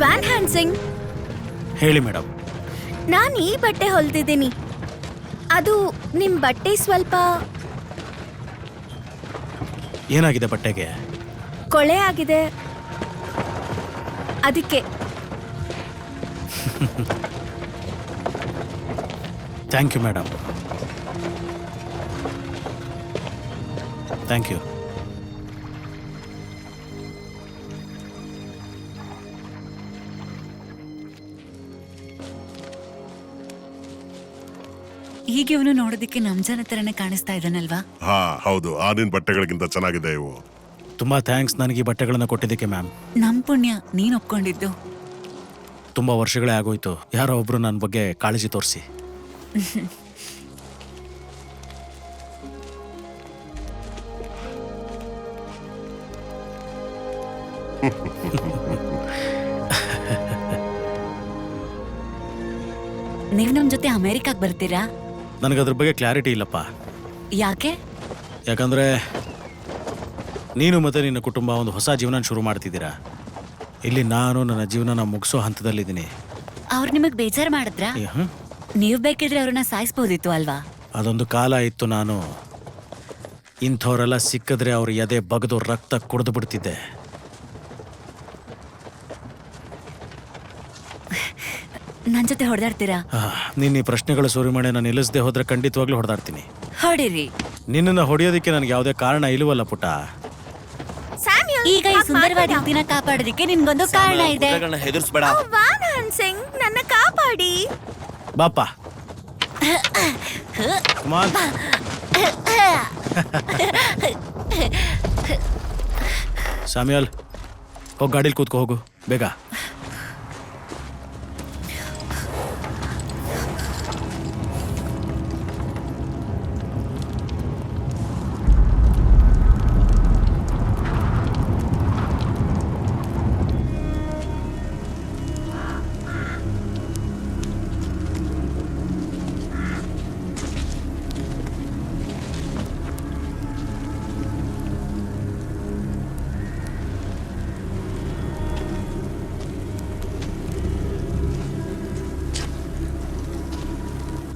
Speaker 9: ವ್ಯಾನ್ ಹ್ಯಾನ್ಸಿಂಗ್,
Speaker 1: ಹೇಳಿ ಮೇಡಮ್.
Speaker 9: ನಾನು ಈ ಬಟ್ಟೆ ಹೊಲ್ದಿದ್ದೀನಿ. ಅದು ನಿಮ್ ಬಟ್ಟೆ ಸ್ವಲ್ಪ
Speaker 1: ಏನಾಗಿದೆ ಬಟ್ಟೆಗೆ?
Speaker 9: ಕೊಳೆ ಆಗಿದೆ, ಅದಕ್ಕೆ.
Speaker 1: Thank you madam, thank you.
Speaker 10: ಈಗ ಇವನು ನೋಡೋದಿಕ್ಕೆ ನಮ್ ಜನ ತರನೇ ಕಾಣಿಸ್ತಾ ಇದ್ದಾನಲ್ವಾ?
Speaker 5: ಹಾ ಹೌದು, ಆ ನಿನ್ ಬಟ್ಟೆಗಳಿಗಿಂತ ಚೆನ್ನಾಗಿದೆ ಇವು.
Speaker 1: ತುಂಬ ಥ್ಯಾಂಕ್ಸ್ ನನಗೆ ಈ ಬಟ್ಟೆಗಳನ್ನು ಕೊಟ್ಟಿದ್ದಕ್ಕೆ ಮ್ಯಾಮ್.
Speaker 10: ನಮ್ ಪುಣ್ಯ ನೀನ್ ಒಪ್ಕೊಂಡಿದ್ದು.
Speaker 1: ತುಂಬ ವರ್ಷಗಳೇ ಆಗೋಯ್ತು ಯಾರೋ ಒಬ್ರು ನನ್ನ ಬಗ್ಗೆ ಕಾಳಜಿ ತೋರಿಸಿ.
Speaker 10: ನೀವ್ ನಮ್ ಜೊತೆ ಅಮೆರಿಕಾಗ್ ಬರ್ತೀರಾ?
Speaker 1: ನನಗದ್ರ ಬಗ್ಗೆ ಕ್ಲಾರಿಟಿ ಇಲ್ಲಪ್ಪ.
Speaker 10: ಯಾಕೆ?
Speaker 1: ಯಾಕಂದರೆ ನೀನು ಮತ್ತು ನಿನ್ನ ಕುಟುಂಬ ಒಂದು ಹೊಸ ಜೀವನ ಶುರು ಮಾಡ್ತಿದ್ದೀರಾ. ಇಲ್ಲಿ ನಾನು ನನ್ನ ಜೀವನನ ಮುಗಿಸೋ ಹಂತದಲ್ಲಿದ್ದೀನಿ.
Speaker 10: ಅವ್ರು ನಿಮಗ್ ಬೇಜಾರ್ ಮಾಡಿದ್ರಾ? ನೀವ್ ಬೇಕಿದ್ರೆ ಅವ್ರನ್ನ ಸಾಯಿಸ್ಬೋದಿತ್ತು ಅಲ್ವಾ?
Speaker 1: ಅದೊಂದು ಕಾಲ ಇತ್ತು, ನಾನು ಇಂಥವರೆಲ್ಲ ಸಿಕ್ಕಿದ್ರೆ ಅವ್ರ ಎದೆ ಬಗೆದು ರಕ್ತ ಕುಡಿದು ಬಿಡ್ತಿದ್ದೆ.
Speaker 10: ನನ್ ಜೊತೆ ಹೊಡೆದಾಡ್ತೀರಾ?
Speaker 1: ನಿನ್ನ ಈ ಪ್ರಶ್ನೆಗಳ ಸುರಿಮಣೆ ನಾನು ನಿಲ್ಲಿಸದೆ ಹೋದ್ರೆ ಖಂಡಿತವಾಗ್ಲೂ ಹೊಡೆದಾಡ್ತೀನಿ.
Speaker 10: ಹೊಡಿರಿ.
Speaker 1: ನಿನ್ನನ್ನು ಹೊಡೆಯೋದಕ್ಕೆ ನನಗೆ ಯಾವುದೇ ಕಾರಣ ಇಲ್ವಲ್ಲ ಪುಟ್ಟ.
Speaker 9: ಸ್ಯಾಮ್ಯುಯಲ್,
Speaker 10: ಈಗ ಈ ಸುಂದರವಾದ ಯುವತಿನ ಕಾಪಾಡೋದಕ್ಕೆ ನಿನ್ಗೊಂದು ಕಾರಣ ಇದೆ.
Speaker 4: ಹೆದರ್ಸ್ಬೇಡ.
Speaker 9: ವಾನ್ ಸಿಂಗ್, ನನ್ನ ಕಾಪಾಡಿ.
Speaker 1: ಬಾಪ. Come on. ಸ್ಯಾಮ್ಯುಯಲ್, ಹೋಗಿ ಗಾಡೀಲಿ ಕೂತ್ಕೋ, ಹೋಗು ಬೇಗ.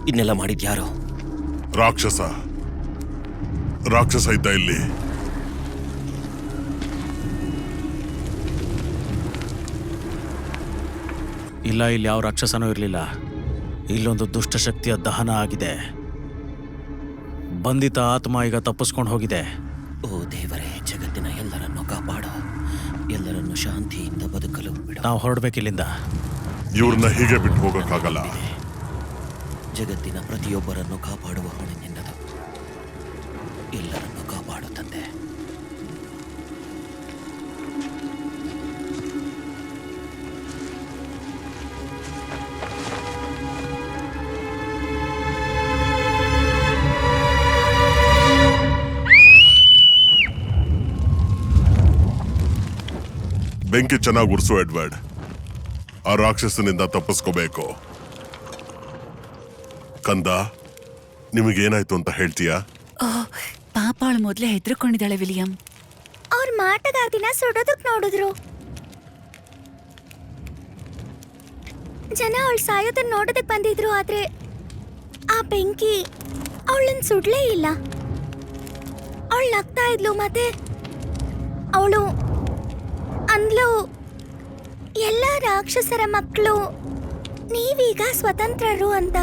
Speaker 4: ಇದನ್ನೆಲ್ಲ ಮಾಡಿದ್ಯಾರು?
Speaker 5: ರಾಕ್ಷಸ ಇದ್ದ ಇಲ್ಲಿ.
Speaker 1: ಇಲ್ಲ, ಇಲ್ಲಿ ಯಾವ ರಾಕ್ಷಸನೂ ಇರಲಿಲ್ಲ. ಇಲ್ಲೊಂದು ದುಷ್ಟಶಕ್ತಿಯ ದಹನ ಆಗಿದೆ. ಬಂಧಿತ ಆತ್ಮ ಈಗ ತಪ್ಪಿಸ್ಕೊಂಡು ಹೋಗಿದೆ.
Speaker 4: ಓ ದೇವರೇ, ಜಗತ್ತಿನ ಎಲ್ಲರನ್ನು ಕಾಪಾಡು, ಎಲ್ಲರನ್ನು ಶಾಂತಿಯಿಂದ ಬದುಕಲು ಬಿಡು.
Speaker 1: ನಾವು ಹೊರಡ್ಬೇಕಿಲ್ಲಿಂದ.
Speaker 5: ಇವ್ರನ್ನ ಹೀಗೆ ಬಿಟ್ಟು ಹೋಗಕ್ಕಾಗಲ್ಲ.
Speaker 4: ಜಗತ್ತಿನ ಪ್ರತಿಯೊಬ್ಬರನ್ನು ಕಾಪಾಡುವ ಹೊಣೆ ನಿನ್ನದು. ಎಲ್ಲರನ್ನು ಕಾಪಾಡು ತಂದೆ.
Speaker 5: ಬೆಂಕಿ ಚೆನ್ನಾಗಿ ಉರ್ಸು ಎಡ್ವರ್ಡ್. ಆ ರಾಕ್ಷಸನಿಂದ ತಪ್ಪಿಸ್ಕೋಬೇಕು. ಕಂದ, ನಿಮಗೇನಾಯ್ತು ಅಂತ ಹೇಳ್ತೀಯಾ?
Speaker 10: ಪಾಪ, ಅವಳು ಮೊದ್ಲೇ ಹೆದರ್ಕೊಂಡಿದ್ದಾಳೆ ವಿಲಿಯಂ.
Speaker 9: ಅವ್ರ ಮಾಟಗಾತಿನ ಸುಡೋದಕ್ ನೋಡಿದ್ರು. ಜನ ಅವಳು ಸಾಯೋದನ್ನ ನೋಡೋದಕ್ ಬಂದಿದ್ರು. ಆದ್ರೆ ಆ ಬೆಂಕಿ ಅವಳನ್ನ ಸುಡ್ಲೇ ಇಲ್ಲ. ಅವಳು ನಗ್ತಾ ಇದ್ಲು. ಮತ್ತೆ ಅವಳು ಅಂದ್ಲು, ಎಲ್ಲ ರಾಕ್ಷಸರ ಮಕ್ಕಳು ನೀವೀಗ ಸ್ವತಂತ್ರರು ಅಂತ.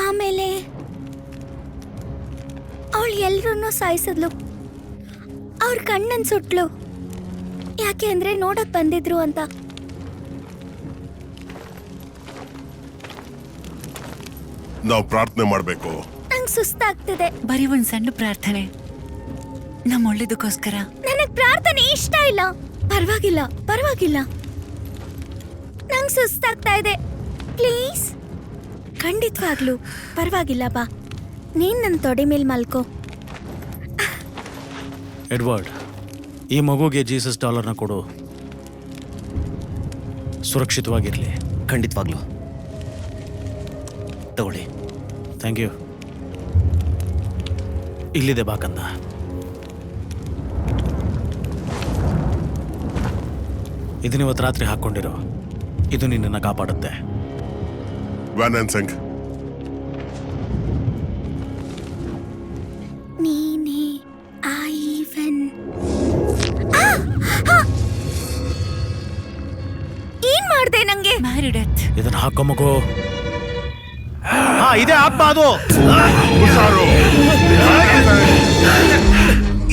Speaker 9: ಆಮೇಲೆ ಅವಳು ಎಲ್ರನ್ನೂ ಸಾಯಿಸಿದ್ಲು. ಅವ್ರ ಕಣ್ಣನ್ ಸುಟ್ಲು. ಯಾಕೆ ಅಂದ್ರೆ ನೋಡಕ್ ಬಂದಿದ್ರು ಅಂತ.
Speaker 5: ನಾವು ಪ್ರಾರ್ಥನೆ ಮಾಡ್ಬೇಕು.
Speaker 9: ನಂಗ್ ಸುಸ್ತಾಗ್ತಿದೆ.
Speaker 10: ಬರೀ ಒಂದ್ ಸಣ್ಣ ಪ್ರಾರ್ಥನೆ, ನಮ್ಮ ಒಳ್ಳೇದಕ್ಕೋಸ್ಕರ.
Speaker 9: ನನಗ್ ಪ್ರಾರ್ಥನೆ ಇಷ್ಟ ಇಲ್ಲ. ಪರವಾಗಿಲ್ಲ. ನಂಗ್ ಸುಸ್ತಾಗ್ತಾ ಇದೆ. ಪ್ಲೀಸ್. ಖಂಡಿತವಾಗ್ಲು ಪರವಾಗಿಲ್ಲ. ಬಾ, ನೀನ್ ನನ್ನ ತೊಡೆ ಮೇಲೆ ಮಲ್ಕೋ.
Speaker 1: ಎಡ್ವರ್ಡ್, ಈ ಮಗುಗೆ ಜೀಸಸ್ ಡಾಲರ್ನ ಕೊಡು. ಸುರಕ್ಷಿತವಾಗಿರ್ಲಿ.
Speaker 4: ಖಂಡಿತವಾಗ್ಲು ತಗೊಳ್ಳಿ.
Speaker 1: Thank you. ಇಲ್ಲಿದೆ, ಬಾಕಂದ. ಇದನ್ನಿವತ್ತು ರಾತ್ರಿ ಹಾಕ್ಕೊಂಡಿರೋ. ಇದು ನಿನ್ನನ್ನು ಕಾಪಾಡುತ್ತೆ.
Speaker 5: ವ್ಯಾನ್ ಸಿಂಗ್,
Speaker 9: ನೀನೇ ಐವನ್. ಏನ್ ಮಾಡ್ದೆ ನಂಗೆ?
Speaker 10: ಮ್ಯಾರಿ ಡೆತ್.
Speaker 1: ಇದನ್ನ ಹಾಕೋ ಮಗು. ಇದೆ ಅಪ್ಪ. ಅದು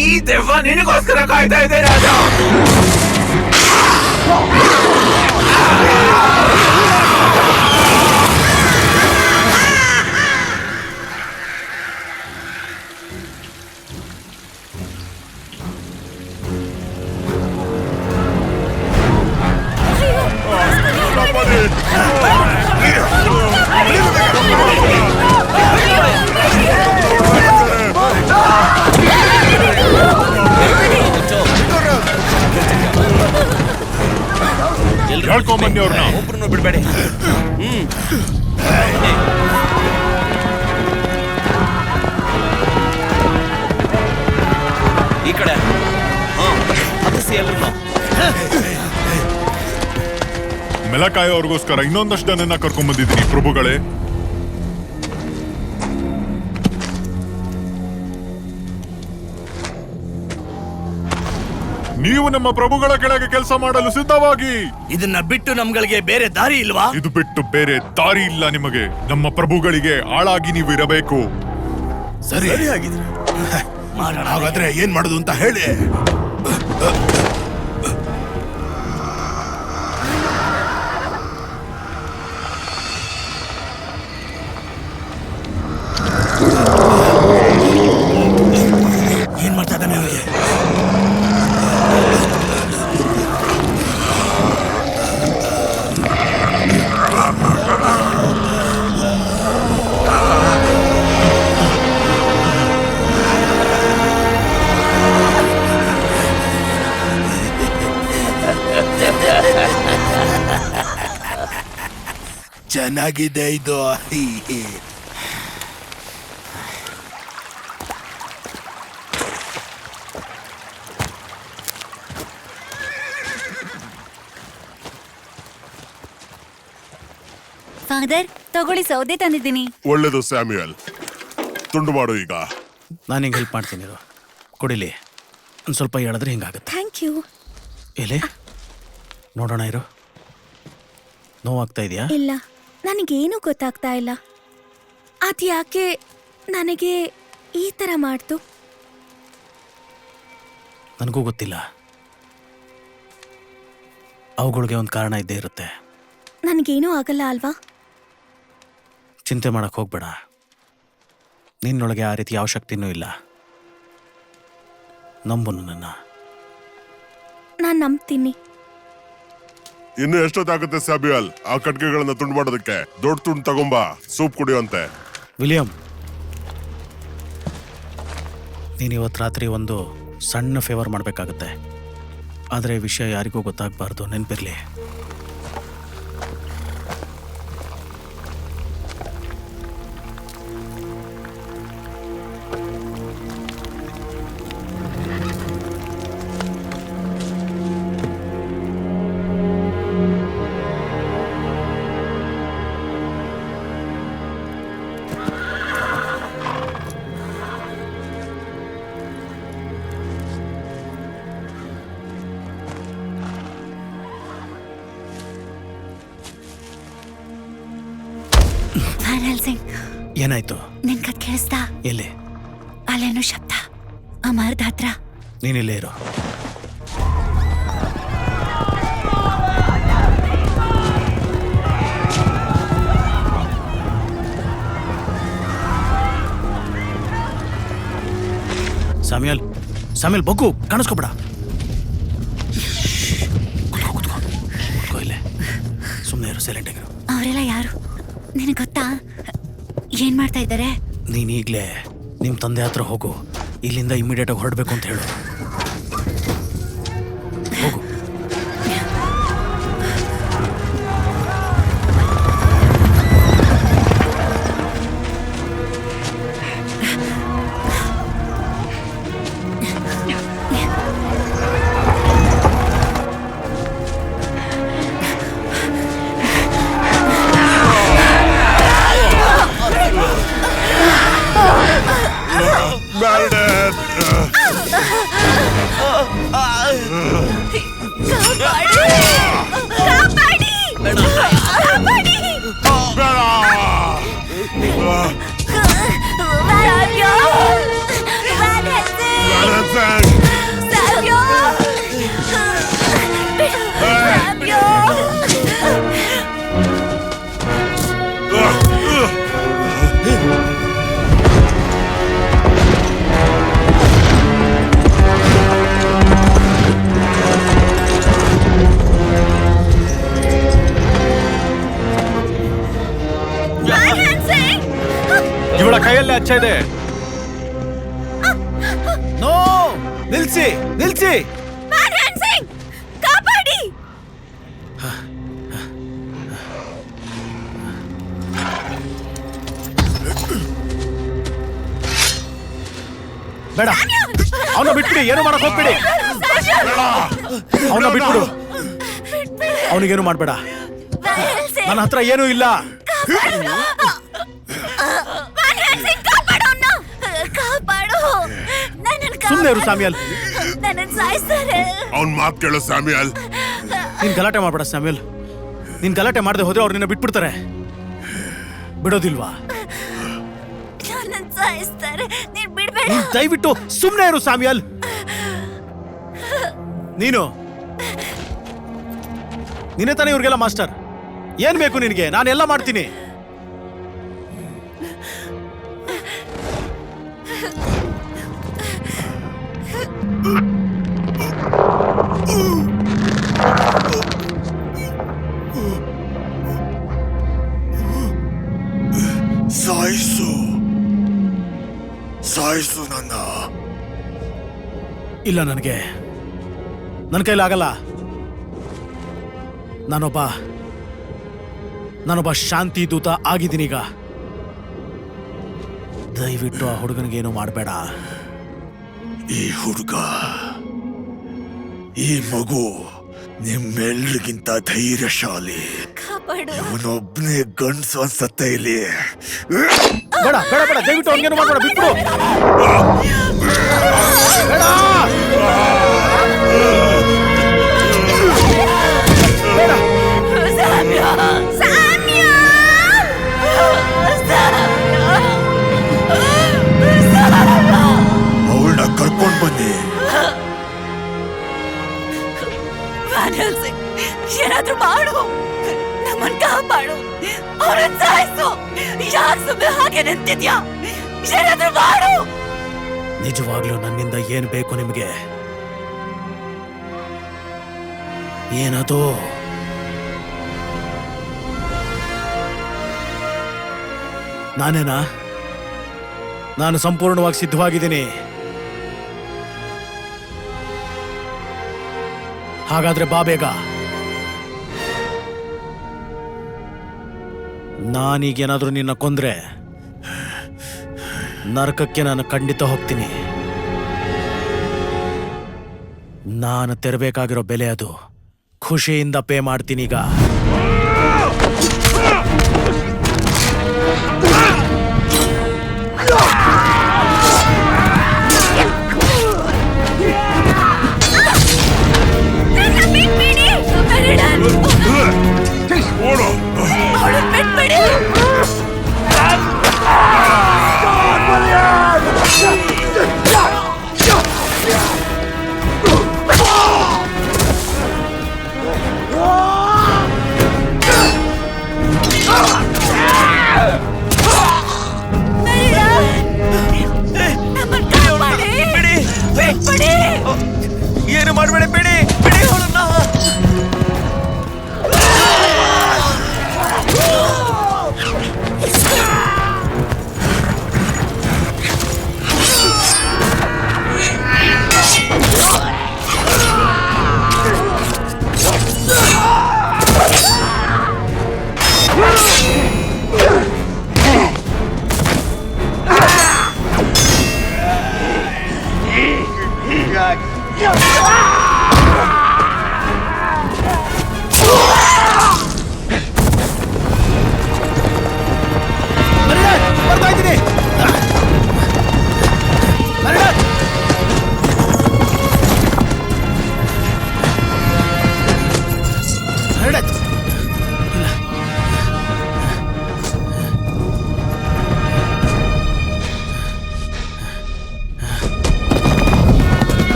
Speaker 2: ಈ ದೆವ್ವ ನಿನಗೋಸ್ಕರ ಕಾಯ್ತಾ ಇದೆ ರಾಜ.
Speaker 5: ಹೇಳ್ಕೊಂಬನ್ನಿ ಅವ್ರನ್ನ.
Speaker 4: ಒಬ್ರನ್ನು ಬಿಡ್ಬೇಡಿ. ಈ ಕಡೆ ಹತ್ತಿಸಿ ಎಲ್ಲರನ್ನು.
Speaker 5: ಮೆಲಕಾಯಿ ಅವ್ರಿಗೋಸ್ಕರ ಇನ್ನೊಂದಷ್ಟು ಜನನ್ನ ಕರ್ಕೊಂಡ್ ಬಂದಿದ್ದೀನಿ ಪ್ರಭುಗಳೇ.
Speaker 11: ನೀವು ನಮ್ಮ ಪ್ರಭುಗಳ ಕೆಳಗೆ ಕೆಲಸ ಮಾಡಲು ಸಿದ್ಧವಾಗಿ.
Speaker 2: ಇದನ್ನ ಬಿಟ್ಟು ನಮ್ಗಳಿಗೆ ಬೇರೆ ದಾರಿ ಇಲ್ವಾ?
Speaker 11: ಇದು ಬಿಟ್ಟು ಬೇರೆ ದಾರಿ ಇಲ್ಲ ನಿಮಗೆ. ನಮ್ಮ ಪ್ರಭುಗಳಿಗೆ ಆಳಾಗಿ ನೀವು ಇರಬೇಕು.
Speaker 2: ಸರಿ ಆಗಿದ್ರೆ
Speaker 6: ಹಾಗಾದ್ರೆ ಏನ್ ಮಾಡುದು ಅಂತ ಹೇಳಿ.
Speaker 2: ಏನ್ ಮಾಡ್ತಾ ಇದ್ದಾನೆ ಅವನಿಗೆ?
Speaker 6: ಚೆನ್ನಾಗಿದೆ ಇದು.
Speaker 10: ಫಾದರ್, ತಗೊಳ್ಳಿ, ಸೌದೆ ತಂದಿದ್ದೀನಿ.
Speaker 5: ಒಳ್ಳೇದು ಸ್ಯಾಮ್ಯುಯಲ್, ತುಂಡು ಮಾಡು ಈಗ.
Speaker 1: ನಾನು ಹಿಂಗೆ ಹೆಲ್ಪ್ ಮಾಡ್ತೀನಿ ಇರು. ಕುಡಿಲಿ. ಒಂದು ಸ್ವಲ್ಪ ಹೇಳಿದ್ರೆ ಹಿಂಗಾಗುತ್ತೆ.
Speaker 9: Thank you.
Speaker 1: ಎಲೆ ನೋಡೋಣ ಇರು. ನೋವಾಗ್ತಾ ಇದೆಯಾ?
Speaker 9: ಇಲ್ಲ, ನನಗೇನು ಗೊತ್ತಾಗ್ತಾ ಇಲ್ಲ. ಅದ್ಯಾಕೆ ನನಗೆ ಈ ಥರ ಮಾಡ್ತು?
Speaker 1: ನನಗೂ ಗೊತ್ತಿಲ್ಲ. ಅವುಗಳಿಗೆ ಒಂದು ಕಾರಣ ಇದ್ದೇ ಇರುತ್ತೆ.
Speaker 9: ನನಗೇನೂ ಆಗಲ್ಲ ಅಲ್ವಾ?
Speaker 1: ಚಿಂತೆ ಮಾಡಕ್ ಹೋಗ್ಬೇಡ. ನಿನ್ನೊಳಗೆ ಆ ರೀತಿ ಯಾವ ಶಕ್ತಿನೂ ಇಲ್ಲ. ನಂಬು ನನ್ನ.
Speaker 9: ನಾನು ನಂಬ್ತೀನಿ.
Speaker 5: ಇನ್ನು ಎಷ್ಟೊತ್ತಾಗುತ್ತೆ ಸ್ಯಾಮ್ಯುಯಲ್ ಆ ಕಟ್ಗೆಗಳನ್ನ ತುಂಡು ಮಾಡೋದಕ್ಕೆ? ದೊಡ್ಡ ತುಂಡು ತಗೊಂಬಾ, ಸೂಪ್ ಕುಡಿಯುವಂತೆ.
Speaker 1: ವಿಲಿಯಂ, ನೀನು ಇವತ್ತು ರಾತ್ರಿ ಒಂದು ಸಣ್ಣ ಫೇವರ್ ಮಾಡಬೇಕಾಗುತ್ತೆ. ಆದರೆ ವಿಷಯ ಯಾರಿಗೂ ಗೊತ್ತಾಗಬಾರ್ದು, ನೆನಪಿರಲಿ. ಏನಾಯ್ತು?
Speaker 10: ನಿನ್ ಕತ್ ಕೇಳಿಸ್ತಾ?
Speaker 1: ಎಲ್ಲಿ?
Speaker 10: ಅಲ್ಲೇನೋ ಶಬ್ದ, ಆ ಮರದ ಹತ್ರ.
Speaker 1: ನೀನಿಲ್ಲೇ ಇರು. ಸಾಮ್ಯಲ್, ಸಾಮ್ಯಲ್ ಬಗ್ಗು, ಕಾಣಿಸ್ಕೊಬೇಡ. ಕುತ್ಕೋ ಇಲ್ಲೇ. ಸುಮ್ಮನೆ ಇರು, ಸೈಲೆಂಟ್ ಆಗಿರು.
Speaker 10: ಅವರೆಲ್ಲ ಯಾರು ನಿನಗೆ ಗೊತ್ತಾ? ಏನ್ ಮಾಡ್ತಾ ಇದ್ದಾರೆ?
Speaker 1: ನೀನ್ ಈಗ್ಲೇ ನಿಮ್ ತಂದೆ ಹತ್ರ ಹೋಗು. ಇಲ್ಲಿಂದ ಇಮಿಡಿಯೇಟ್ ಆಗಿ ಹೊರಡ್ಬೇಕು ಅಂತ ಹೇಳು. ಹೋಗು.
Speaker 3: ಇವಳ ಕೈಯಲ್ಲಿ ಅಚ್ಚ ಇದೆ.
Speaker 1: ನೋ, ನಿಲ್ಸಿ, ನಿಲ್ಸಿ.
Speaker 9: ಕಾಪಾಡಿ.
Speaker 1: ಬೇಡ, ಅವನ ಬಿಟ್ಬಿಡಿ. ಏನು ಮಾಡಕ್ ಹೋಗ್ಬಿಡಿ. ಅವನ ಬಿಟ್ಬಿಡು. ಅವನಿಗೇನು ಮಾಡ್ಬೇಡ. ನನ್ನ ಹತ್ರ ಏನೂ ಇಲ್ಲ. ಸುಮ್ಮನೆ ಇರು ಸಾಮ್ಯಲ್.
Speaker 9: ಸಾಯಿಸ್ತಾರೆ.
Speaker 5: ಅವನ್ ಮಾತ್ ಕೇಳು ಸ್ಯಾಮ್ಯಲ್.
Speaker 1: ನೀನ್ ಗಲಾಟೆ ಮಾಡ್ಬೇಡ ಸ್ಯಾಮ್ಯಲ್. ನೀನ್ ಗಲಾಟೆ ಮಾಡದೆ ಹೋದ್ರೆ ಅವ್ರು ನಿನ್ನ ಬಿಟ್ಬಿಡ್ತಾರೆ. ಬಿಡೋದಿಲ್ವಾ?
Speaker 9: ನನ್ನನ್ನ ಸಾಯಿಸ್ತಾರೆ. ನೀನ್ ಬಿಡ್ಬೇಡ.
Speaker 1: ನೀನ್ ದಯವಿಟ್ಟು ಸುಮ್ನೆ ಇರು ಸ್ಯಾಮ್ಯಲ್. ನೀನೇ ತಾನೇ ಇವ್ರಿಗೆಲ್ಲ ಮಾಸ್ಟರ್. ಏನ್ ಬೇಕು ನಿನಗೆ? ನಾನೆಲ್ಲ ಮಾಡ್ತೀನಿ.
Speaker 2: ಸಾಯಿಸು ನನ್ನ.
Speaker 1: ಇಲ್ಲ, ನನ್ನ ಕೈಲಾಗಲ್ಲ. ನಾನೊಬ್ಬ ಶಾಂತಿ ದೂತ ಆಗಿದ್ದೀನೀಗ. ದಯವಿಟ್ಟು ಆ ಹುಡುಗನಿಗೇನು ಮಾಡಬೇಡ.
Speaker 2: ಈ ಹುಡುಗ, ಈ ಮಗು ನಿಮ್ಮೆಲ್ರಿಗಿಂತ ಧೈರ್ಯಶಾಲಿ. ಇವನೊಬ್ನೇ ಗಂಡ್ಸು ಅನ್ಸತ್ತೆ ಇಲ್ಲಿ.
Speaker 1: ಬೇಡ ಬೇಡ ಬೇಡ, ದಯವಿಟ್ಟು ಅವ್ನಿಗೇನು ಮಾಡಬೇಡ, ಬಿಟ್ಬಿಡು. ಬೇಡ.
Speaker 2: ಅವಳನ್ನ ಕರ್ಕೊಂಡ್ ಬನ್ನಿ.
Speaker 10: ಏನಾದ್ರೂ ಮಾಡು, ನಮ್ಮನ್ ಕಾಪಾಡು, ಅವ್ರನ್ನ ಸಾಯಿಸು. ಯಾಕೆ ಸುಮ್ಮನೆ ಹಾಗೆ ನಿಂತಿದ್ಯಾ? ಏನಾದ್ರೂ ಮಾಡು.
Speaker 1: ನಿಜವಾಗ್ಲೂ ನನ್ನಿಂದ ಏನ್ ಬೇಕು ನಿಮಗೆ? ಏನದು? ನಾನೇನಾ? ನಾನು ಸಂಪೂರ್ಣವಾಗಿ ಸಿದ್ಧವಾಗಿದ್ದೀನಿ. ಹಾಗಾದ್ರೆ ಬಾ ಬೇಗ. ನಾನೀಗೇನಾದ್ರೂ ನಿನ್ನ ಕೊಂದ್ರೆ ನರಕಕ್ಕೆ ನಾನು ಖಂಡಿತ ಹೋಗ್ತೀನಿ. ನಾನು ತೆರಬೇಕಾಗಿರೋ ಬೆಲೆ ಅದು. ಖುಷಿಯಿಂದ ಪೇ ಮಾಡ್ತೀನಿ ಈಗ.
Speaker 4: ಏನು ಮಾಡಬೇಡ, ಬಿಡಿ ಬಿಡಿ ಅವಳನ್ನ.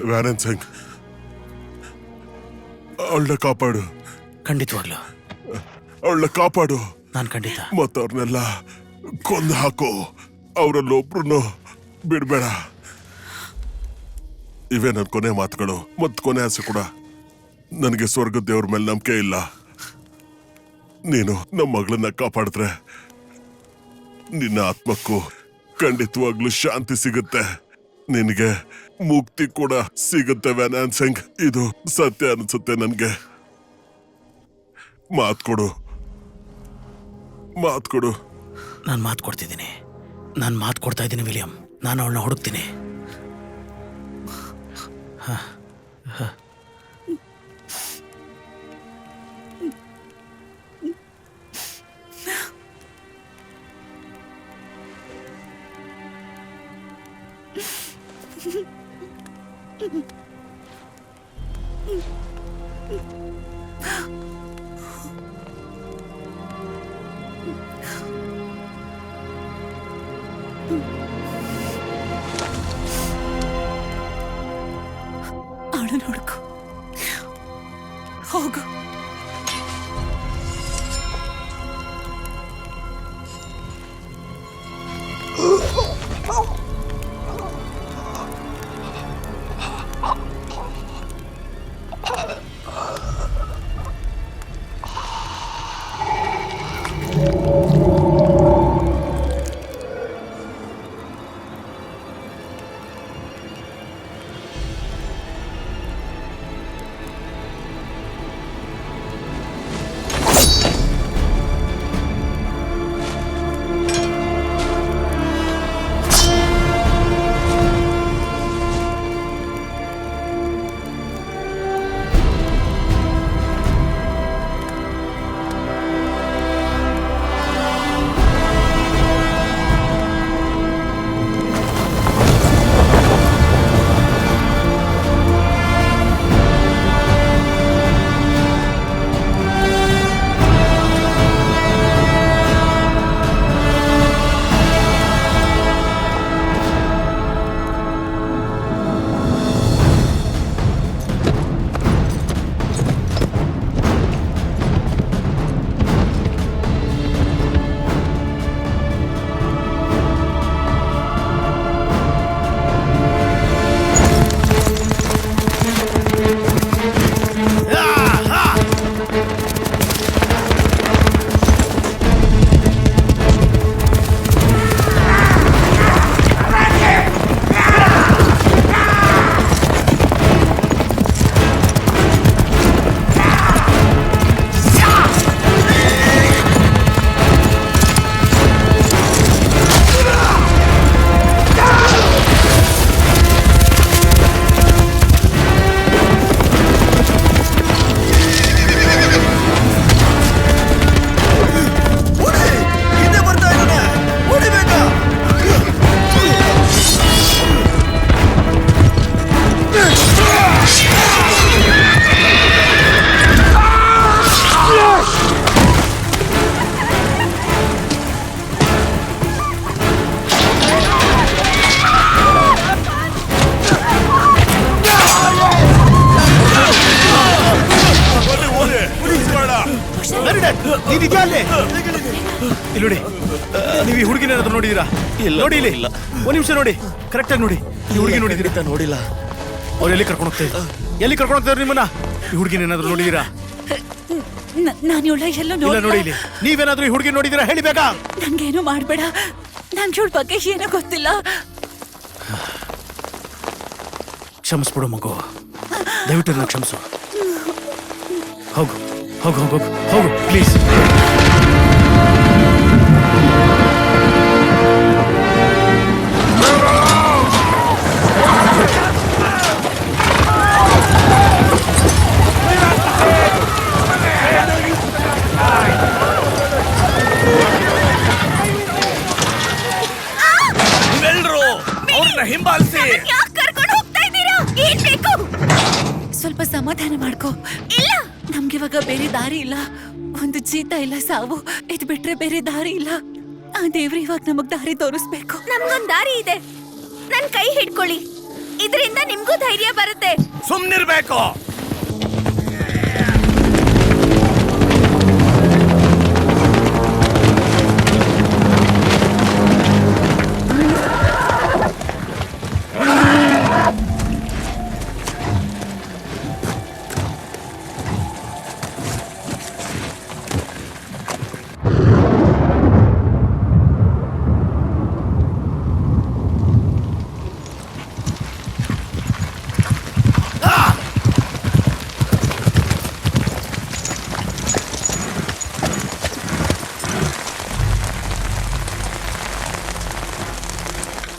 Speaker 5: ವ್ಯಾನೆನ್ ಸಿಂಗ್, ಅವಳನ್ನ ಕಾಪಾಡು.
Speaker 1: ಖಂಡಿತವಾಗ್ಲು
Speaker 5: ಅವಳನ್ನ ಕಾಪಾಡು.
Speaker 1: ನಾನು ಖಂಡಿತ.
Speaker 5: ಮತ್ತವ್ರನ್ನೆಲ್ಲ ಕೊಂದು ಹಾಕು. ಅವರಲ್ಲೊಬ್ರು ಬಿಡ್ಬೇಡ. ಇವೇ ನನ್ನ ಕೊನೆ ಮಾತುಗಳು. ಮತ್ ಕೊನೆ ಆಸೆ ಕೂಡ. ನನಗೆ ಸ್ವರ್ಗದ ದೇವ್ರ ಮೇಲೆ ನಂಬಿಕೆ ಇಲ್ಲ. ನೀನು ನಮ್ಮ ಮಗಳನ್ನ ಕಾಪಾಡಿದ್ರೆ ನಿನ್ನ ಆತ್ಮಕ್ಕೂ ಖಂಡಿತವಾಗ್ಲೂ ಶಾಂತಿ ಸಿಗುತ್ತೆ, ನಿನಗೆ ಮುಕ್ತಿ ಕೂಡ ಸಿಗುತ್ತೆ ವ್ಯಾನ್ಸಿಂಗ್. ಇದು ಸತ್ಯ ಅನ್ಸುತ್ತೆ ನನ್ಗೆ. ಮಾತ್ ಕೊಡು.
Speaker 1: ನಾನು ಮಾತು ಕೊಡ್ತಿದ್ದೀನಿ. ನಾನು ಮಾತು ಕೊಡ್ತಾ ಇದ್ದೀನಿ ವಿಲಿಯಂ. ನಾನು ಅವಳನ್ನ ಹುಡುಕ್ತೀನಿ.
Speaker 10: ಅವಳು ನೋಡ್ಕೊ, ಹೋಗು.
Speaker 1: ಇಲ್ಲಿ ನೋಡಿ, ನೀವು ಈ ಹುಡುಗಿನ ಏನಾದ್ರು ನೋಡಿದೀರಾ? ನೋಡಿ ಇಲ್ಲಿ, ಒಂದ್ ನಿಮಿಷ ನೋಡಿ, ಕರೆಕ್ಟ್ ಆಗಿ ನೋಡಿ. ಈ ಹುಡುಗಿ ನೋಡಿದಿರಾ?
Speaker 4: ನೋಡಿಲ್ಲ.
Speaker 1: ಅವ್ರು ಎಲ್ಲಿ ಕರ್ಕೊಂಡು ಹೋಗ್ತಾರೆ? ಎಲ್ಲಿ ಕರ್ಕೊಂಡು ಹೋಗ್ತಾರೆ ನಿಮ್ಮನ್ನ? ಈ ಹುಡುಗಿನ ಏನಾದ್ರು ನೋಡಿದೀರಾ?
Speaker 10: ನಾನು ಇವಳ ಎಲ್ಲ
Speaker 1: ಇಲ್ಲ ನೋಡಿ ಇಲ್ಲಿ, ನೀವೇನಾದ್ರೂ ಈ ಹುಡುಗಿ ನೋಡಿದೀರಾ? ಹೇಳಿ ಬೇಗ.
Speaker 10: ನನ್ಗೇನು ಮಾಡ್ಬೇಡ, ನನ್ಗೆ ಇವಳ ಬಗ್ಗೆ ಏನೋ ಗೊತ್ತಿಲ್ಲ.
Speaker 1: ಕ್ಷಮಿಸ್ಬಿಡು ಮಗು, ದಯವಿಟ್ಟು ನನ್ನ ಕ್ಷಮಿಸು. ಹೋಗು ಹೋಗು ಹೋಗು ಹೋಗು ಪ್ಲೀಸ್.
Speaker 2: ನೀವೆಲ್ರೂ ಅವ್ರನ್ನ ಹಿಂಬಾಲಿಸಿ.
Speaker 10: ಸ್ವಲ್ಪ ಸಮಾಧಾನ ಮಾಡ್ಕೋ.
Speaker 9: ಇಲ್ಲ,
Speaker 10: ನಮ್ಗಿವಾಗ ಬೇರೆ ದಾರಿ ಇಲ್ಲ. ಒಂದು ಜೀತ ಇಲ್ಲ, ಸಾವು. ಇದ್ ಬಿಟ್ರೆ ಬೇರೆ ದಾರಿ ಇಲ್ಲ. ಆ ದೇವ್ರು ಇವಾಗ ನಮಗ್ ದಾರಿ ತೋರಿಸ್ಬೇಕು.
Speaker 9: ನಮ್ಗೊಂದ್ ದಾರಿ ಇದೆ, ನನ್ ಕೈ ಹಿಡ್ಕೊಳ್ಳಿ, ಇದರಿಂದ ನಿಮ್ಗೂ ಧೈರ್ಯ ಬರುತ್ತೆ.
Speaker 2: ಸುಮ್ನಿರ್ಬೇಕು.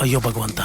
Speaker 1: ಅಯ್ಯೋ ಭಗವಂತ,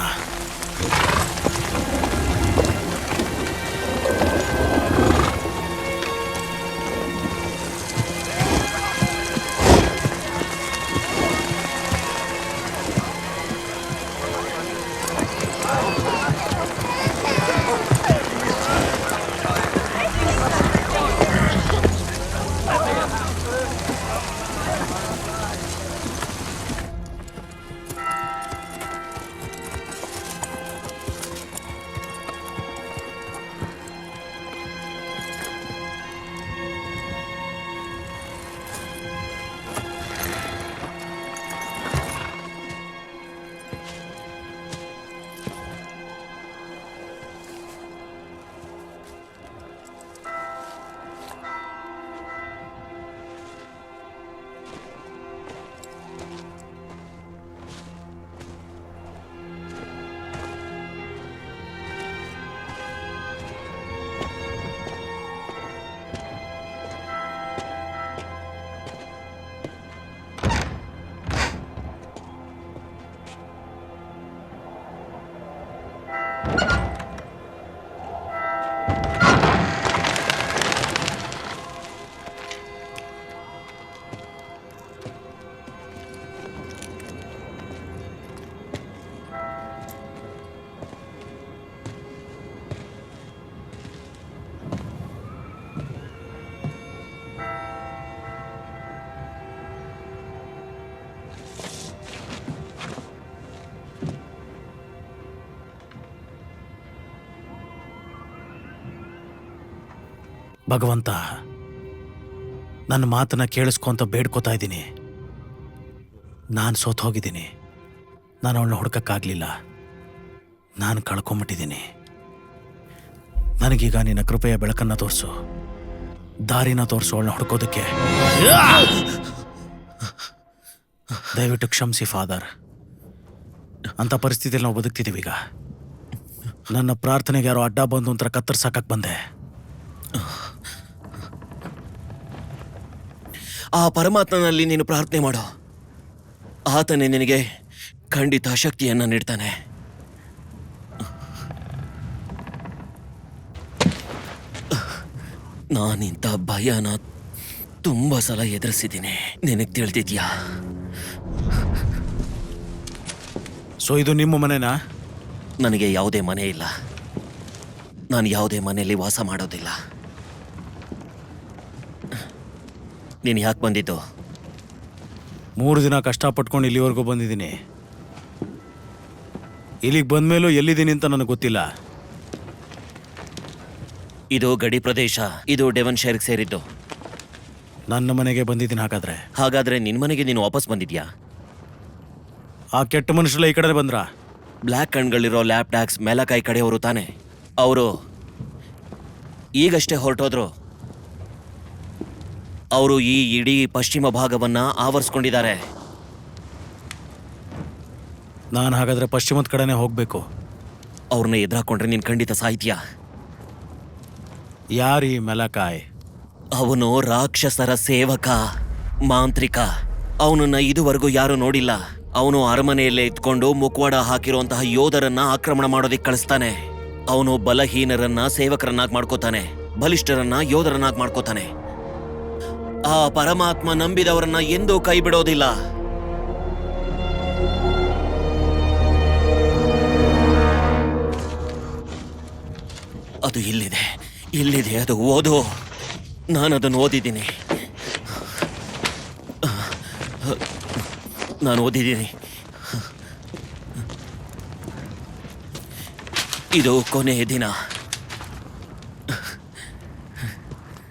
Speaker 1: ಭಗವಂತ, ನನ್ನ ಮಾತನ್ನ ಕೇಳಿಸ್ಕೊಂತ ಬೇಡ್ಕೋತಾ ಇದ್ದೀನಿ. ನಾನು ಸೋತು ಹೋಗಿದ್ದೀನಿ. ನಾನು ಅವಳನ್ನ ಹುಡುಕಕ್ಕಾಗಲಿಲ್ಲ. ನಾನು ಕಳ್ಕೊಂಬಿಟ್ಟಿದ್ದೀನಿ. ನನಗೀಗ ನಿನ್ನ ಕೃಪೆಯ ಬೆಳಕನ್ನು ತೋರಿಸು, ದಾರಿನ ತೋರಿಸು ಅವಳನ್ನ ಹುಡ್ಕೋದಕ್ಕೆ. ದಯವಿಟ್ಟು ಕ್ಷಮಿಸಿ ಫಾದರ್. ಅಂಥ ಪರಿಸ್ಥಿತಿಯಲ್ಲಿ ನಾವು ಬದುಕ್ತಿದ್ದೀವಿ ಈಗ. ನನ್ನ ಪ್ರಾರ್ಥನೆಗೆ ಯಾರೋ ಅಡ್ಡ ಬಂದು ಒಂಥರ ಕತ್ತರಿಸಾಕಕ್ಕೆ ಬಂದೆ.
Speaker 4: ಆ ಪರಮಾತ್ಮನಲ್ಲಿ ನೀನು ಪ್ರಾರ್ಥನೆ ಮಾಡು. ಆತನೇ ನಿನಗೆ ಖಂಡಿತ ಶಕ್ತಿಯನ್ನ ನೀಡ್ತಾನೆ. ನಾನಿಂಥ ಭಯನ ತುಂಬಾ ಸಲ ಎದುರಿಸಿದ್ದೀನಿ, ನಿನಗೆ ತಿಳಿದಿದ್ಯಾ?
Speaker 1: ಸೊ ಇದು ನಿಮ್ಮ ಮನೆನಾ?
Speaker 4: ನನಗೆ ಯಾವುದೇ ಮನೆ ಇಲ್ಲ. ನಾನು ಯಾವುದೇ ಮನೆಯಲ್ಲಿ ವಾಸ ಮಾಡೋದಿಲ್ಲ. ನೀನು ಯಾಕೆ ಬಂದಿದ್ದು?
Speaker 1: 3 ದಿನ ಕಷ್ಟಪಟ್ಕೊಂಡು ಇಲ್ಲಿವರೆಗೂ ಬಂದಿದ್ದೀನಿ. ಇಲ್ಲಿಗೆ ಬಂದ್ಮೇಲೂ ಎಲ್ಲಿದ್ದೀನಿ ಅಂತ ನನಗೆ ಗೊತ್ತಿಲ್ಲ.
Speaker 4: ಇದು ಗಡಿ ಪ್ರದೇಶ. ಇದು ಡೆವನ್ಶೈರ್ಗೆ ಸೇರಿದ್ದು.
Speaker 1: ನನ್ನ ಮನೆಗೆ ಬಂದಿದ್ದೀನಿ.
Speaker 4: ಹಾಗಾದ್ರೆ ನಿನ್ನ ಮನೆಗೆ ನೀನು ವಾಪಸ್ ಬಂದಿದ್ಯಾ?
Speaker 1: ಆ ಕೆಟ್ಟ ಮನುಷ್ಯರೆಲ್ಲ ಈ ಕಡೆ ಬಂದ್ರ?
Speaker 4: ಬ್ಲ್ಯಾಕ್ ಕಣ್ಗಳಿರೋ ಲ್ಯಾಪ್ ಟ್ಯಾಕ್ಸ್ ಮೇಲಕಾಯಿ ಕಡೆಯವರು ತಾನೆ? ಅವರು ಈಗಷ್ಟೇ ಹೊರಟೋದ್ರು. ಅವರು ಈ ಇಡೀ ಪಶ್ಚಿಮ ಭಾಗವನ್ನ ಆವರಿಸ್ಕೊಂಡಿದ್ದಾರೆ.
Speaker 1: ನಾನು ಹಾಗಾದ್ರೆ ಪಶ್ಚಿಮದ ಕಡೆನೇ ಹೋಗ್ಬೇಕು.
Speaker 4: ಅವ್ರನ್ನ ಎದುರಾಕೊಂಡ್ರೆ ನೀನು ಖಂಡಿತ ಸಾಹಿತ್ಯ.
Speaker 1: ಯಾರೀ ಮೆಲಕಾಯ್?
Speaker 4: ಅವನು ರಾಕ್ಷಸರ ಸೇವಕ, ಮಾಂತ್ರಿಕ. ಅವನನ್ನ ಇದುವರೆಗೂ ಯಾರು ನೋಡಿಲ್ಲ. ಅವನು ಅರಮನೆಯಲ್ಲೇ ಇದ್ಕೊಂಡು ಮುಖವಾಡ ಹಾಕಿರುವಂತಹ ಯೋಧರನ್ನ ಆಕ್ರಮಣ ಮಾಡೋದಿಕ್ ಕಳಿಸ್ತಾನೆ. ಅವನು ಬಲಹೀನರನ್ನ ಸೇವಕರನ್ನಾಗಿ ಮಾಡ್ಕೋತಾನೆ, ಬಲಿಷ್ಠರನ್ನ ಯೋಧರನ್ನಾಗಿ ಮಾಡ್ಕೋತಾನೆ. ಆ ಪರಮಾತ್ಮ ನಂಬಿದವರನ್ನ ಎಂದೂ ಕೈ ಬಿಡೋದಿಲ್ಲ. ಅದು ಇಲ್ಲಿದೆ, ಅದು ಓದು. ನಾನದನ್ನು ಓದಿದ್ದೀನಿ. ಇದು ಕೊನೆಯ ದಿನ.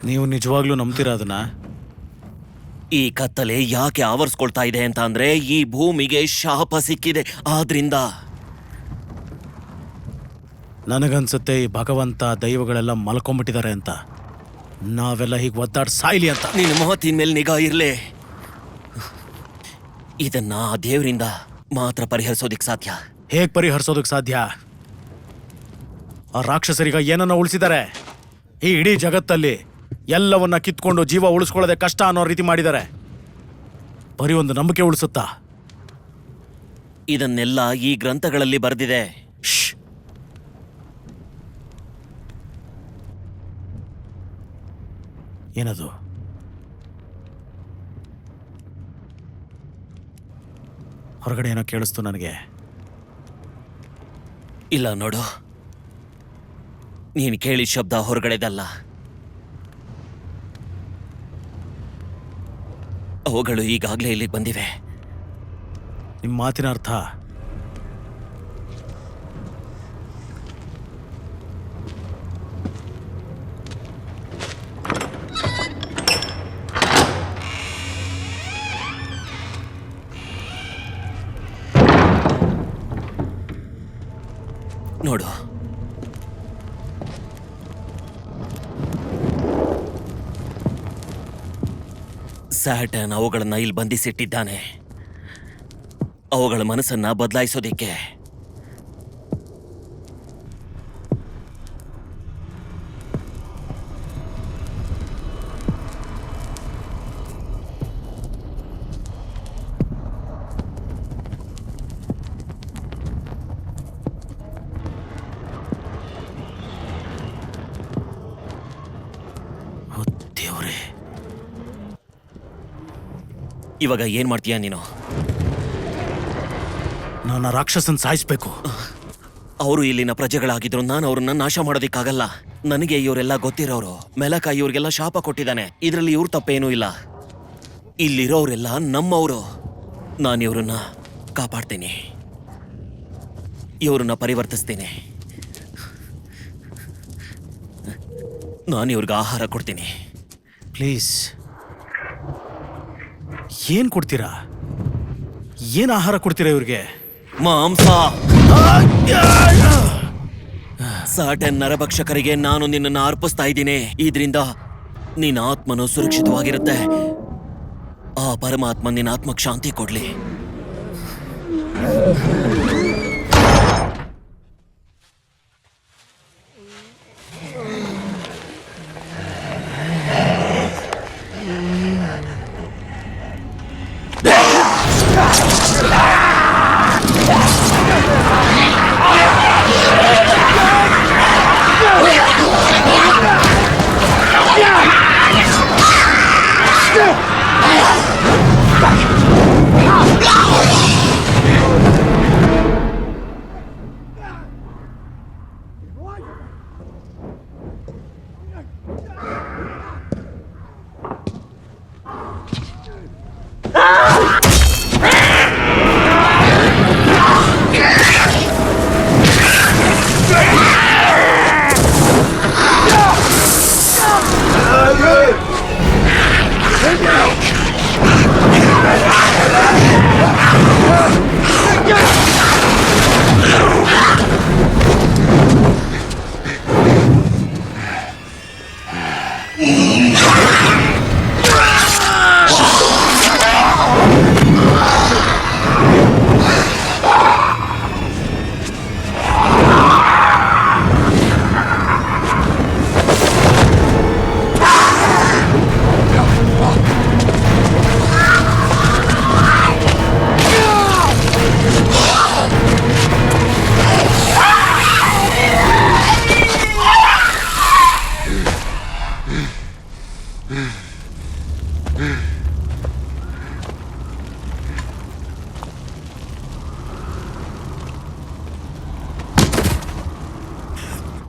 Speaker 1: ನೀವು ನಿಜವಾಗ್ಲೂ ನಂಬ್ತೀರಾ ಅದನ್ನ?
Speaker 4: ಈ ಕತ್ತಲೆ ಯಾಕೆ ಆವರಿಸ್ಕೊಳ್ತಾ ಇದೆ ಅಂತ ಅಂದ್ರೆ ಈ ಭೂಮಿಗೆ ಶಾಪ ಸಿಕ್ಕಿದೆ. ಆದ್ರಿಂದ
Speaker 1: ನನಗನ್ಸುತ್ತೆ ಈ ಭಗವಂತ ದೈವಗಳೆಲ್ಲ ಮಲ್ಕೊಂಡ್ಬಿಟ್ಟಿದ್ದಾರೆ ಅಂತ. ನಾವೆಲ್ಲ ಹೀಗೆ ಒದ್ದಾಡ್ ಸಾಯ್ಲಿ ಅಂತ.
Speaker 4: ನಿನ್ನ ಮಾತಿನ ಮೇಲೆ ನಿಗಾ ಇರ್ಲಿ. ಇದನ್ನ ಆ ದೇವರಿಂದ ಮಾತ್ರ ಪರಿಹರಿಸೋದಿಕ್ ಸಾಧ್ಯ.
Speaker 1: ಹೇಗೆ ಪರಿಹರಿಸೋದಕ್ಕೆ ಸಾಧ್ಯ? ಆ ರಾಕ್ಷಸರಿಗ ಏನನ್ನ ಉಳಿಸಿದ್ದಾರೆ. ಈ ಇಡೀ ಜಗತ್ತಲ್ಲಿ ಎಲ್ಲವನ್ನ ಕಿತ್ಕೊಂಡು ಜೀವ ಉಳಿಸ್ಕೊಳ್ಳೋದೆ ಕಷ್ಟ ಅನ್ನೋ ರೀತಿ ಮಾಡಿದ್ದಾರೆ. ಬರೀ ಒಂದು ನಂಬಿಕೆ ಉಳಿಸುತ್ತಾ?
Speaker 4: ಇದನ್ನೆಲ್ಲ ಈ ಗ್ರಂಥಗಳಲ್ಲಿ ಬರೆದಿದೆ.
Speaker 1: ಏನದು? ಹೊರಗಡೆ ಏನೋ ಕೇಳಿಸ್ತು ನನಗೆ.
Speaker 4: ಇಲ್ಲ ನೋಡು, ನೀನು ಕೇಳಿದ ಶಬ್ದ ಹೊರಗಡೆದಲ್ಲ. ಅವುಗಳು ಈಗಾಗಲೇ ಇಲ್ಲಿಗೆ ಬಂದಿವೆ.
Speaker 1: ನಿಮ್ಮ ಮಾತಿನ ಅರ್ಥ?
Speaker 4: ನೋಡು, ಸ್ಯಾಟರ್ನ್ ಅವುಗಳನ್ನ ಇಲ್ಲಿ ಬಂಧಿಸಿಟ್ಟಿದ್ದಾನೆ. ಅವುಗಳ ಮನಸ್ಸನ್ನ ಬದಲಾಯಿಸೋದಿಕ್ಕೆ. ದೇವ್ರೇ, ಇವಾಗ ಏನ್ ಮಾಡ್ತೀಯ ನೀನು?
Speaker 1: ನಾನು ರಾಕ್ಷಸನ್ ಸಾಯಿಸ್ಬೇಕು.
Speaker 4: ಅವರು ಇಲ್ಲಿನ ಪ್ರಜೆಗಳಾಗಿದ್ರು. ನಾನು ಅವ್ರನ್ನ ನಾಶ ಮಾಡೋದಿಕ್ಕಾಗಲ್ಲ. ನನಗೆ ಇವರೆಲ್ಲ ಗೊತ್ತಿರೋರು. ಮೆಲಕ ಇವ್ರಿಗೆಲ್ಲ ಶಾಪ ಕೊಟ್ಟಿದ್ದಾನೆ. ಇದರಲ್ಲಿ ಇವ್ರ ತಪ್ಪೇನೂ ಇಲ್ಲ. ಇಲ್ಲಿರೋರೆಲ್ಲ ನಮ್ಮವರು. ನಾನು ಇವ್ರನ್ನ ಕಾಪಾಡ್ತೀನಿ, ಇವ್ರನ್ನ ಪರಿವರ್ತಿಸ್ತೀನಿ. ನಾನು ಇವ್ರಿಗೆ ಆಹಾರ ಕೊಡ್ತೀನಿ.
Speaker 1: ಪ್ಲೀಸ್, ಏನ್ ಕೊಡ್ತೀರಾ? ಏನ್ ಆಹಾರ ಕೊಡ್ತೀರಾ ಇವ್ರಿಗೆ?
Speaker 4: ಮಾಂಸ. ಸಾಟನ್ ನರಭಕ್ಷಕರಿಗೆ ನಾನು ನಿನ್ನನ್ನು ಅರ್ಪಿಸ್ತಾ ಇದ್ದೀನಿ. ಇದರಿಂದ ನಿನ್ನ ಆತ್ಮನು ಸುರಕ್ಷಿತವಾಗಿರುತ್ತೆ. ಆ ಪರಮಾತ್ಮ ನಿನ್ನ ಆತ್ಮಕ್ಕೆ ಶಾಂತಿ ಕೊಡ್ಲಿ.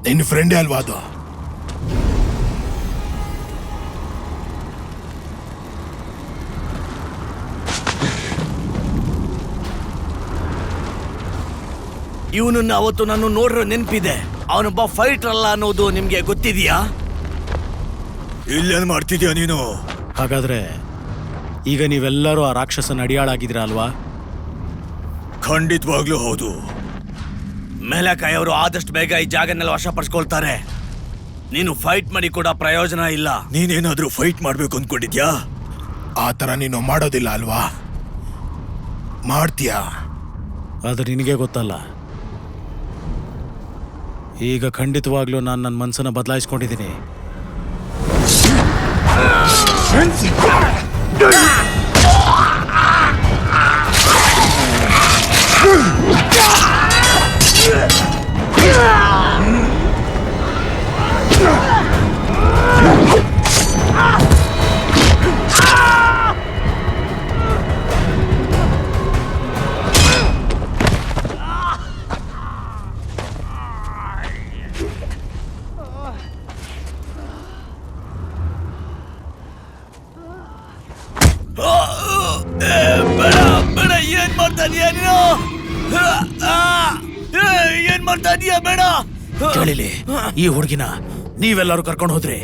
Speaker 6: ನಿನ್ನ ಫ್ರೆಂಡೇ ಅಲ್ವಾ ಅದು?
Speaker 2: ಇವನನ್ನ ಅವತ್ತು ನಾನು ನೋಡಿರೋ ನೆನಪಿದೆ. ಅವನೊಬ್ಬ ಫೈಟರ್ ಅಲ್ಲ ಅನ್ನೋದು ನಿಮ್ಗೆ ಗೊತ್ತಿದೆಯಾ? ಇಲ್ಲೇನ್ ಮಾಡ್ತಿದ್ಯಾ ನೀನು?
Speaker 1: ಹಾಗಾದ್ರೆ ಈಗ ನೀವೆಲ್ಲರೂ ಆ ರಾಕ್ಷಸನ ಅಡಿಯಾಳಾಗಿದ್ದೀರಾ ಅಲ್ವಾ?
Speaker 2: ಖಂಡಿತವಾಗ್ಲೂ ಹೌದು. ಮೇಲಕಾಯಿ ಅವರು ಆದಷ್ಟು ಬೇಗ ಈ ಜಾಗನೆಲ್ಲ ವಶಪಡಿಸ್ಕೊಳ್ತಾರೆ. ನೀನು ಫೈಟ್ ಮಾಡಿ ಕೂಡ ಪ್ರಯೋಜನ ಇಲ್ಲ. ನೀನೇನಾದ್ರೂ ಫೈಟ್ ಮಾಡ್ಬೇಕು ಅಂದ್ಕೊಂಡಿದ್ಯಾ?
Speaker 6: ಆ ಥರ ನೀನು ಮಾಡೋದಿಲ್ಲ ಅಲ್ವಾ? ಮಾಡ್ತೀಯಾ?
Speaker 1: ಅದು ನಿನಗೆ ಗೊತ್ತಲ್ಲ. ಈಗ ಖಂಡಿತವಾಗ್ಲೂ ನಾನು ನನ್ನ ಮನಸ್ಸನ್ನು ಬದಲಾಯಿಸ್ಕೊಂಡಿದ್ದೀನಿ.
Speaker 2: ಬೇಡ ಬೇಡ, ಏನ್ ಮಾಡ್ತಾ ಇದೀಯ ನೀನು? ಏನ್ ಮಾಡ್ತಾ ಇದೀಯ? ಬೇಡ.
Speaker 1: ಕೇಳಿಲಿ, ಈ ಹುಡುಗಿನ ನೀವೆಲ್ಲರೂ ಕರ್ಕೊಂಡು ಹೋದ್ರಿ.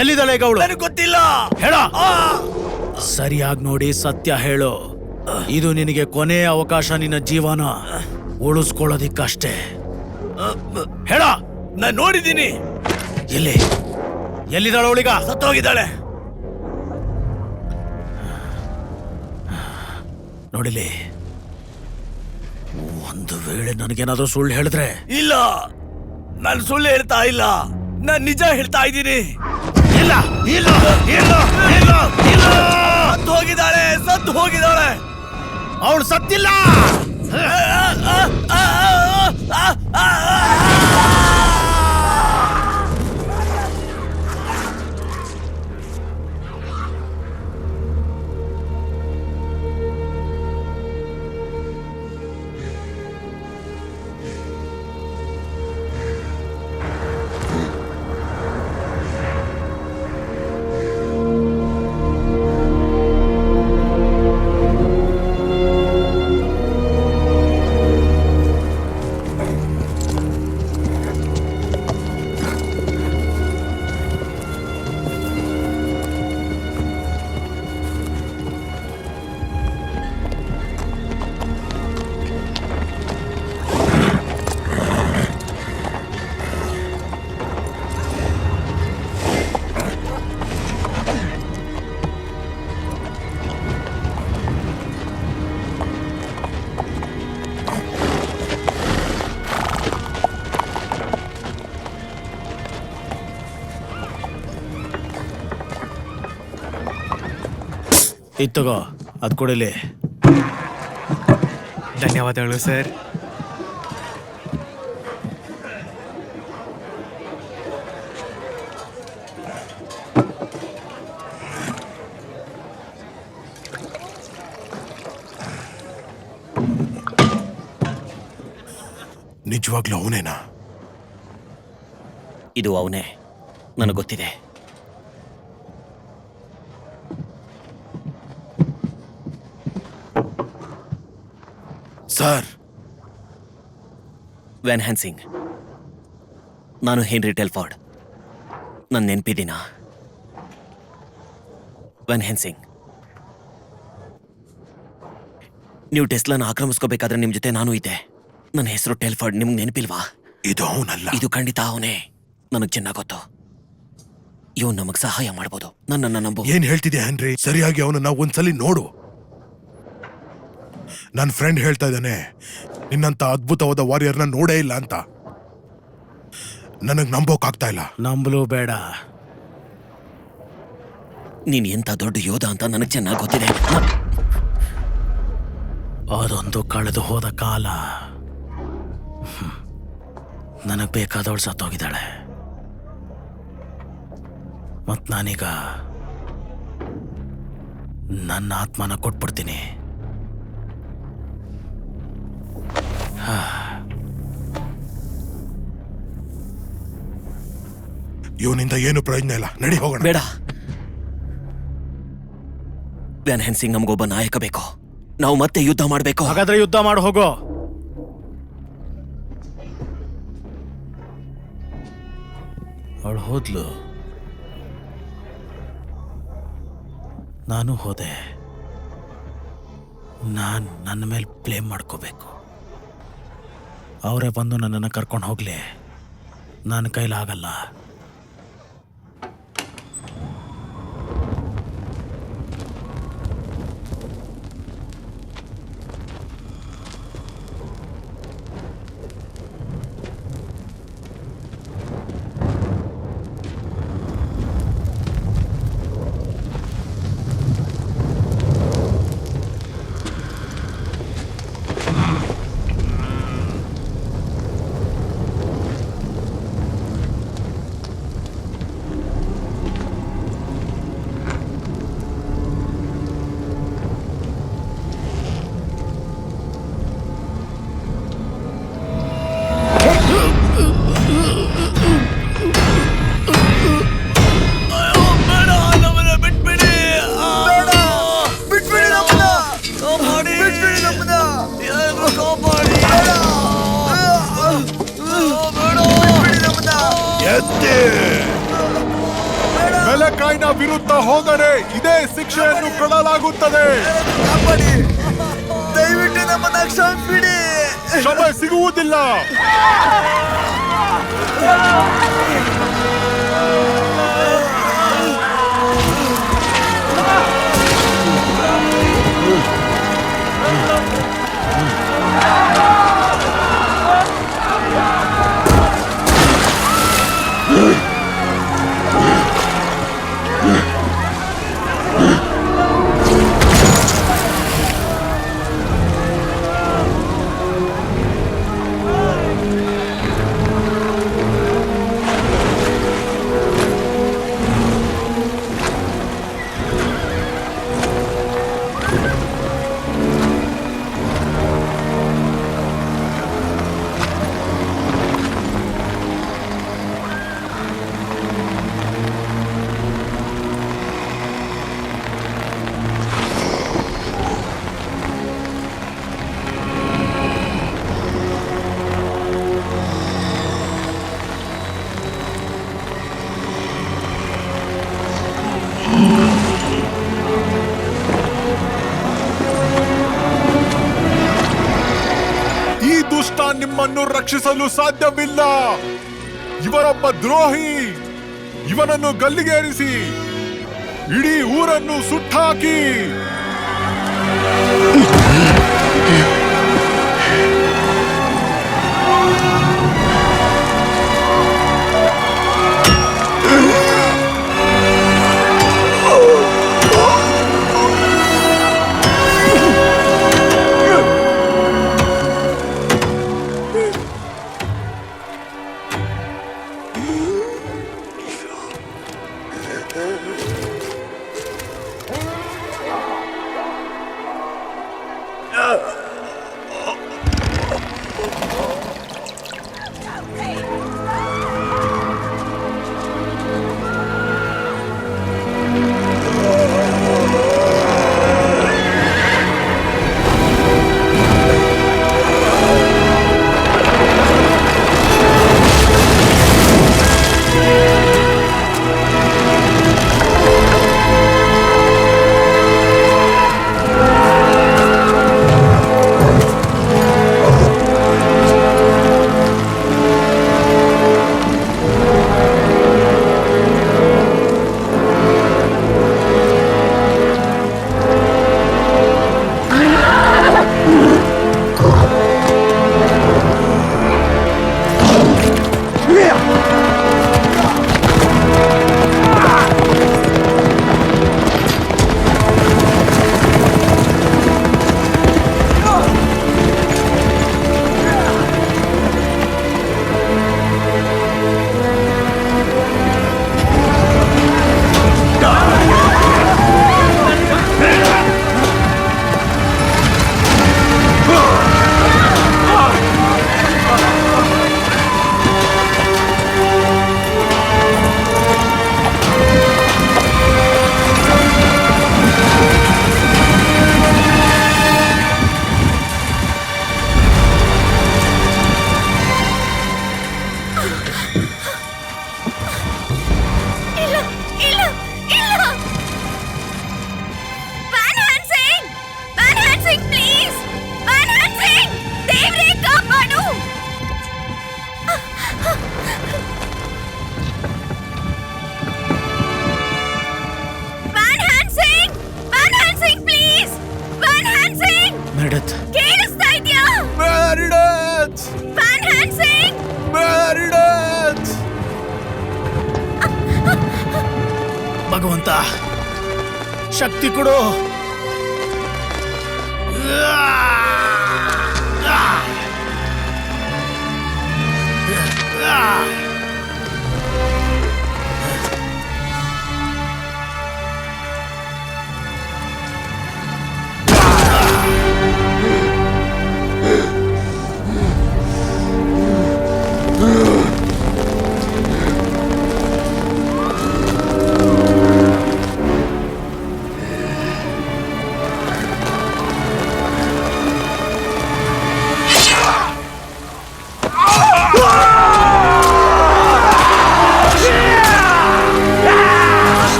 Speaker 1: ಎಲ್ಲಿದ್ದಾಳೆ ಈಗ ಅವಳು?
Speaker 2: ನನಗೆ ಗೊತ್ತಿಲ್ಲ.
Speaker 1: ಹೇಳ. ಸರಿಯಾಗಿ ನೋಡಿ ಸತ್ಯ ಹೇಳು. ಇದು ನಿನಗೆ ಕೊನೆಯ ಅವಕಾಶ, ನಿನ್ನ ಜೀವನ ಉಳಿಸ್ಕೊಳ್ಳೋದಿಕ್ಕಷ್ಟೇ. ಹೇಳ.
Speaker 2: ನಾನ್ ನೋಡಿದ್ದೀನಿ.
Speaker 1: ಎಲ್ಲಿದ್ದಾಳೆ ಅವಳೀಗ?
Speaker 2: ಸತ್ತೋಗಿದ್ದಾಳೆ.
Speaker 1: ನೋಡಿಲಿ, ಒಂದು ವೇಳೆ ನನಗೇನಾದ್ರೂ ಸುಳ್ಳು ಹೇಳಿದ್ರೆ?
Speaker 2: ಇಲ್ಲ, ನಾನು ಸುಳ್ಳು ಹೇಳ್ತಾ ಇಲ್ಲ, ನಾನ್ ನಿಜ ಹೇಳ್ತಾ ಇದ್ದೀನಿ.
Speaker 1: ಇಲ್ಲ ಇಲ್ಲ ಇಲ್ಲ ಇಲ್ಲ ಇಲ್ಲ,
Speaker 2: ಸತ್ತು ಹೋಗಿದ್ದಾಳೆ, ಸತ್ತು ಹೋಗಿದ್ದಾಳೆ.
Speaker 1: ಅವಳು ಸತ್ತಿಲ್ಲ. ಇತ್ತಗೋ, ಅದ್ ಕೊಡಿಲಿ.
Speaker 3: ಧನ್ಯವಾದಗಳು ಸರ್.
Speaker 6: ನಿಜವಾಗ್ಲೂ ಅವನೇನಾ?
Speaker 4: ಇದು ಅವನೇ, ನನಗೆ ಗೊತ್ತಿದೆ.
Speaker 6: ಸರ್,
Speaker 4: ವ್ಯಾನ್ ಹ್ಯಾನ್ಸಿಂಗ್, ನಾನು ಹೆನ್ರಿ ಟೆಲ್ಫೋರ್ಡ್. ನನ್ನ ನೆನಪಿದ್ದೀನ? ವ್ಯಾನ್ ಹ್ಯಾನ್ಸಿಂಗ್, ನೀವು ಟೆಸ್ಲಾನ ಆಕ್ರಮಿಸ್ಕೋಬೇಕಾದ್ರೆ ನಿಮ್ ಜೊತೆ ನಾನು ಇದ್ದೆ. ನನ್ನ ಹೆಸರು ಟೆಲ್ಫೋರ್ಡ್, ನಿಮ್ಗೆ ನೆನಪಿಲ್ವಾ?
Speaker 6: ಇದು ಅವನಲ್ಲ.
Speaker 4: ಇದು ಖಂಡಿತ ಅವನೇ, ನನಗೆ ಚೆನ್ನಾಗಿ ಗೊತ್ತು. ಇವನು ನಮಗ್ ಸಹಾಯ ಮಾಡ್ಬೋದು, ನನ್ನನ್ನು ನಂಬು.
Speaker 6: ಏನ್ ಹೇಳ್ತಿದ್ಯಾ ಹೆನ್ರಿ? ಸರಿಯಾಗಿ ಅವನನ್ನ ಒಂದ್ಸಲಿ ನೋಡು. ನನ್ನ ಫ್ರೆಂಡ್ ಹೇಳ್ತಾ ಇದ್ದಾನೆ, ನಿನ್ನಂತ ಅದ್ಭುತವಾದ ವಾರಿಯರ್ನ ನೋಡೇ ಇಲ್ಲ ಅಂತ. ನನಗ್ ನಂಬೋಕಾಗ್ತಾ ಇಲ್ಲ.
Speaker 1: ನಂಬಲು ಬೇಡ.
Speaker 4: ನೀನ್ ಎಂತ ದೊಡ್ಡ ಯೋಧ ಅಂತ ನನಗೆ ಚೆನ್ನಾಗಿ ಗೊತ್ತಿದೆ.
Speaker 1: ಅದೊಂದು ಕಳೆದು ಹೋದ ಕಾಲ. ನನಗ್ ಬೇಕಾದವಳು ಸತ್ತೋಗಿದ್ದಾಳೆ. ಮತ್ ನಾನೀಗ ನನ್ನ ಆತ್ಮನ ಕೊಟ್ಬಿಡ್ತೀನಿ.
Speaker 6: ಇವನಿಂದ ಏನು ಪ್ರಯೋಜನ ಇಲ್ಲ. ನಡಿ ಹೋಗೋಣ.
Speaker 4: ಬೇಡ, ವ್ಯಾನ್ ಹ್ಯಾನ್ಸಿಂಗ್, ನಮಗೊಬ್ಬ ನಾಯಕ ಬೇಕು. ನಾವು ಮತ್ತೆ ಯುದ್ಧ ಮಾಡಬೇಕು.
Speaker 1: ಹಾಗಾದ್ರೆ ಯುದ್ಧ ಮಾಡಿ ಹೋಗೋ. ಅವಳು ಹೋದ್ಲು, ನಾನು ಹೋದೆ. ನನ್ನ ಮೇಲೆ ಬ್ಲೇಮ್ ಮಾಡ್ಕೋಬೇಕು. ಅವರೇ ಬಂದು ನನ್ನನ್ನು ಕರ್ಕೊಂಡು ಹೋಗ್ಲಿ, ನನ್ನ ಕೈಲಾಗಲ್ಲ.
Speaker 11: ಮೆಲಕಾಯ್ನ ವಿರುದ್ಧ ಹೋದರೆ ಇದೇ ಶಿಕ್ಷೆಯನ್ನು ಕೊಡಲಾಗುತ್ತದೆ.
Speaker 2: ದಯವಿಟ್ಟು ನಮ್ಮನ್ನ ಕ್ಷಮಿಸಿಬಿಡಿ.
Speaker 11: ಕ್ಷಮೆ ಸಿಗುವುದಿಲ್ಲ. ನಿಮ್ಮನ್ನು ರಕ್ಷಿಸಲು ಸಾಧ್ಯವಿಲ್ಲ. ಇವರೊಬ್ಬ ದ್ರೋಹಿ. ಇವನನ್ನು ಗಲ್ಲಿಗೇರಿಸಿ ಇಡೀ ಊರನ್ನು ಸುಟ್ಟಾಕಿ.
Speaker 1: ಭಗವಂತ ಶಕ್ತಿ ಕೊಡು.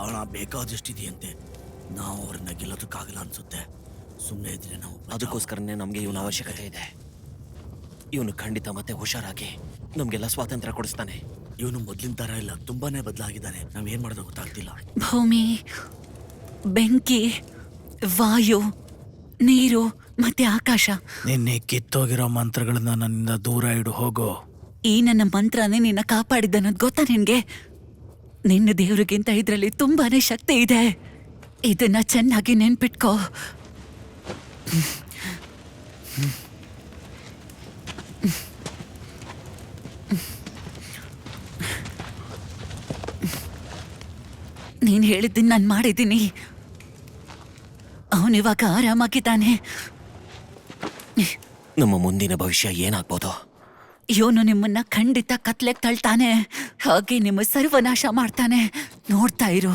Speaker 2: ಹಣ ಬೇಕಾದಷ್ಟಿದೆಯಂತೆ. ನಾವು ಅವ್ರನ್ನ ಗೆಲ್ಲೋದಕ್ಕಾಗಲ್ಲ ಅನ್ಸುತ್ತೆ. ಸುಮ್ಮನೆ ಇದ್ರೆ ನಾವು
Speaker 4: ಅದಕ್ಕೋಸ್ಕರನೇ ನಮ್ಗೆ ಇವನ ಅವಶ್ಯಕತೆ ಇದೆ. ಇವನು ಖಂಡಿತ ಮತ್ತೆ ಹುಷಾರಾಗಿ ನಮ್ಗೆಲ್ಲ ಸ್ವಾತಂತ್ರ್ಯ ಕೊಡಿಸ್ತಾನೆ.
Speaker 2: ಇವನು ಮೊದ್ಲಿನ ತರ ಇಲ್ಲ, ತುಂಬಾನೇ ಬದಲಾಗಿದ್ದಾನೆ. ನಾವ್ ಏನ್ ಮಾಡೋದು ಗೊತ್ತಾಗ್ತಿಲ್ಲ.
Speaker 10: ಭೂಮಿ, ಬೆಂಕಿ, ವಾಯು, ನೀರು ಮತ್ತೆ ಆಕಾಶ.
Speaker 1: ನಿನ್ನೆ ಕಿತ್ತೋಗಿರೋ ಮಂತ್ರಗಳನ್ನ ನನ್ನಿಂದ ದೂರ ಇಡು ಹೋಗೋ.
Speaker 10: ಈ ನನ್ನ ಮಂತ್ರನೇ ನಿನ್ನ ಕಾಪಾಡಿದ್ದನ್ನೋದು ಗೊತ್ತಾ ನಿನ್ಗೆ? ನಿನ್ನ ದೇವ್ರಿಗಿಂತ ಇದ್ರಲ್ಲಿ ತುಂಬಾನೇ ಶಕ್ತಿ ಇದೆ. ಇದನ್ನ ಚೆನ್ನಾಗಿ ನೆನ್ಪಿಟ್ಕೋ. ನೀನ್ ಹೇಳಿದ್ದನ್ನ ನಾನು ಮಾಡಿದ್ದೀನಿ. ಅವನಿವಾಗ ಆರಾಮಾಗಿದ್ದಾನೆ.
Speaker 4: ನಮ್ಮ ಮುಂದಿನ ಭವಿಷ್ಯ ಏನಾಗ್ಬೋದು?
Speaker 10: ಇವನು ನಿಮ್ಮನ್ನ ಖಂಡಿತ ಕತ್ಲೆಗ್ ತಳ್ತಾನೆ, ಹಾಗೆ ನಿಮ್ಮ ಸರ್ವನಾಶ ಮಾಡ್ತಾನೆ. ನೋಡ್ತಾ ಇರು.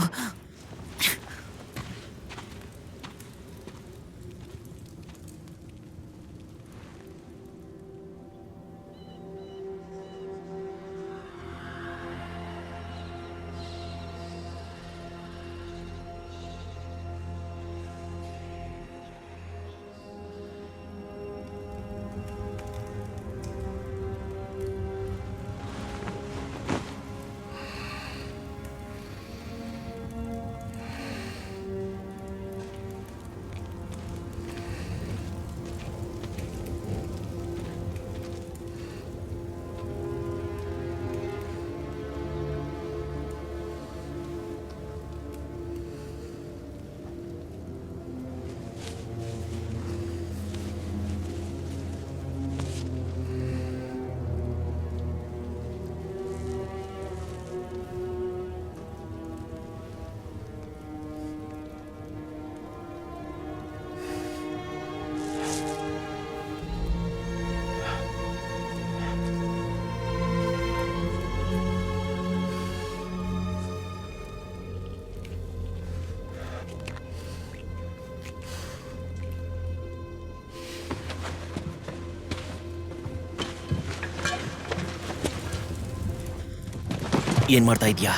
Speaker 4: ಏನ್ ಮಾಡ್ತಾ ಇದ್ಯಾ?